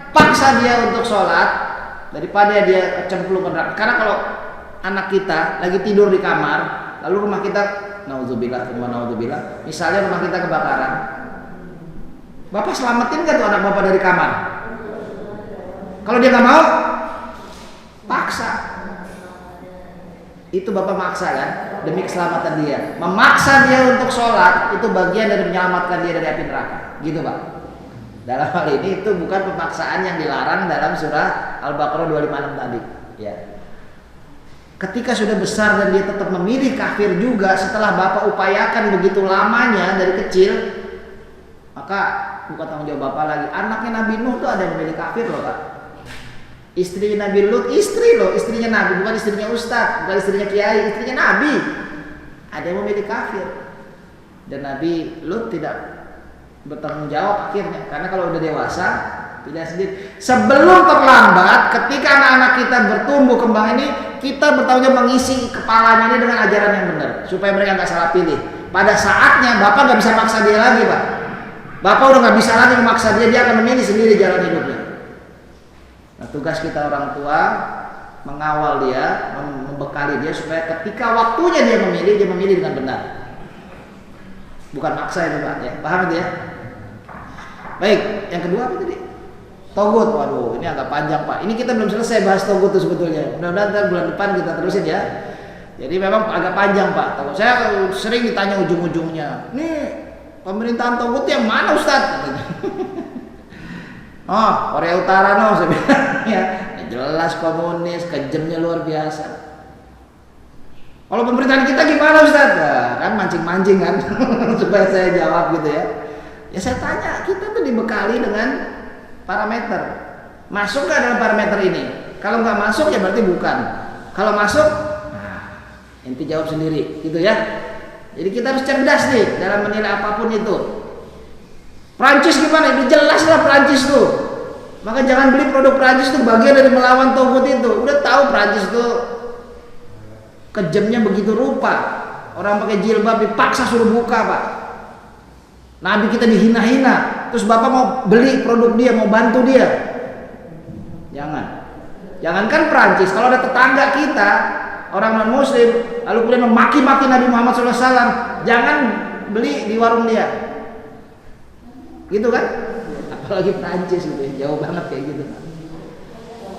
paksa dia untuk sholat daripada dia cemplung ke neraka. Karena kalau anak kita lagi tidur di kamar, lalu rumah kita, naudzubillah, misalnya rumah kita kebakaran, bapak selamatin nggak tuh anak bapak dari kamar? Kalau dia nggak mau, paksa. Itu bapak maksa kan, demi keselamatan dia. Memaksa dia untuk sholat itu bagian dari menyelamatkan dia dari api neraka. Gitu Pak. Dalam hal ini itu bukan pemaksaan yang dilarang dalam surah Al-Baqarah 256 tadi. Ya. Ketika sudah besar dan dia tetap memilih kafir juga setelah bapak upayakan begitu lamanya dari kecil, maka bukan tanggung jawab bapak lagi. Anaknya Nabi Nuh tuh ada yang memilih kafir loh Pak. Istrinya Nabi Lut, istri loh, istrinya Nabi, bukan istrinya Ustadz, bukan istrinya Kiai, istrinya Nabi. Ada yang memilih kafir. Dan Nabi Lut tidak bertanggung jawab akhirnya, karena kalau udah dewasa pilihan sendiri. Sebelum terlambat, ketika anak-anak kita bertumbuh kembang ini, kita bertanggung jawab mengisi kepalanya ini dengan ajaran yang benar supaya mereka nggak salah pilih. Pada saatnya bapak nggak bisa maksa dia lagi, Pak. Bapak udah nggak bisa lagi memaksa dia, dia akan memilih sendiri jalan hidupnya. Nah, tugas kita orang tua mengawal dia, membekali dia supaya ketika waktunya dia memilih dengan benar. Bukan maksa itu, Pak, ya. Paham itu ya? Baik, yang kedua apa tadi? Togut. Waduh, ini agak panjang, Pak. Ini kita belum selesai bahas togut itu sebetulnya. Mudah-mudahan ntar bulan depan kita terusin ya. Jadi memang agak panjang, Pak. Togut. Saya sering ditanya ujung-ujungnya, nih pemerintahan togut yang mana, Ustaz? Oh, Korea Utara no, saya bilang ya. Jelas komunis, kejamnya luar biasa. Kalau pemerintahan kita gimana, Ustaz? Nah, kan mancing-mancing kan supaya saya jawab gitu ya. Ya saya tanya, kita tuh dibekali dengan parameter. Masuk nggak dalam parameter ini? Kalau nggak masuk ya berarti bukan. Kalau masuk, nah, ente jawab sendiri, gitu ya. Jadi kita harus cerdas nih dalam menilai apapun itu. Prancis gimana? Itu jelas lah Prancis tuh. Maka jangan beli produk Prancis tuh, bagian dari melawan togut itu. Udah tahu Prancis tuh kejamnya begitu rupa. Orang pakai jilbab dipaksa suruh buka, Pak. Nabi kita dihina-hina. Terus Bapak mau beli produk dia, mau bantu dia. Jangankan Prancis, kalau ada tetangga kita orang non muslim lalu kemudian memaki-maki Nabi Muhammad SAW, jangan beli di warung dia. Gitu kan? Apalagi Prancis gitu, jauh banget kayak gitu.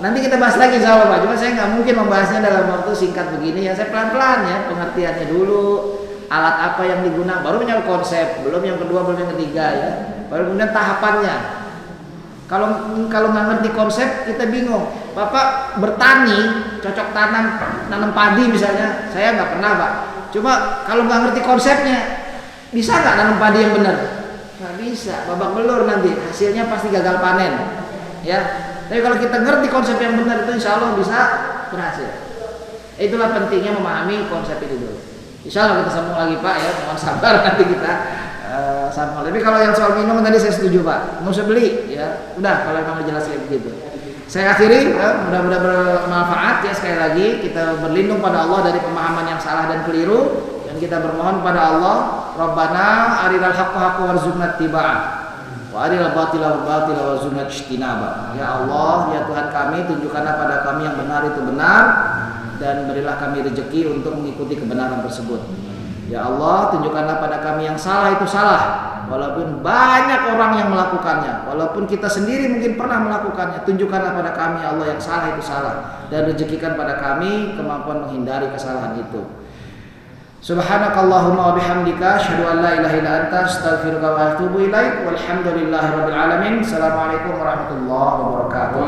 Nanti kita bahas lagi insya Allah, Pak. Cuma saya nggak mungkin membahasnya dalam waktu singkat begini ya. Saya pelan-pelan ya, pengertiannya dulu, alat apa yang digunakan, baru punya konsep, belum yang kedua, belum yang ketiga ya. Baru kemudian tahapannya. Kalau nggak ngerti konsep, kita bingung. Bapak bertani, cocok nanam padi misalnya, saya nggak pernah, Pak. Cuma kalau nggak ngerti konsepnya, bisa nggak nanam padi yang benar? Nggak bisa, babak belur nanti, hasilnya pasti gagal panen. Ya. Tapi kalau kita ngerti konsep yang benar itu insya Allah bisa berhasil. Itulah pentingnya memahami konsep itu dulu. Insya Allah kita sambung lagi, Pak ya. Mohon sabar nanti kita sambung. Tapi kalau yang soal minum tadi saya setuju, Pak. Mau saya beli ya. Udah kalau memang jelas kayak begitu. Saya akhiri ya, mudah-mudahan bermanfaat ya. Sekali lagi kita berlindung pada Allah dari pemahaman yang salah dan keliru, dan kita bermohon pada Allah, Rabbana arinal haqqa haqqan warzuqna ittiba'ah. Arinal batila warzuqna ijtinaba. Ya Allah, ya Tuhan kami, tunjukkanlah pada kami yang benar itu benar, dan berilah kami rezeki untuk mengikuti kebenaran tersebut. Ya Allah, tunjukkanlah pada kami yang salah itu salah, walaupun banyak orang yang melakukannya, walaupun kita sendiri mungkin pernah melakukannya. Tunjukkanlah pada kami ya Allah yang salah itu salah, dan rezekikan pada kami kemampuan menghindari kesalahan itu. Subhanakallahumma wa bihamdika asyhadu an la ilaha illa anta astaghfiruka wa atubu ilaik. Walhamdulillahirabbil alamin. Assalamualaikum warahmatullahi wabarakatuh.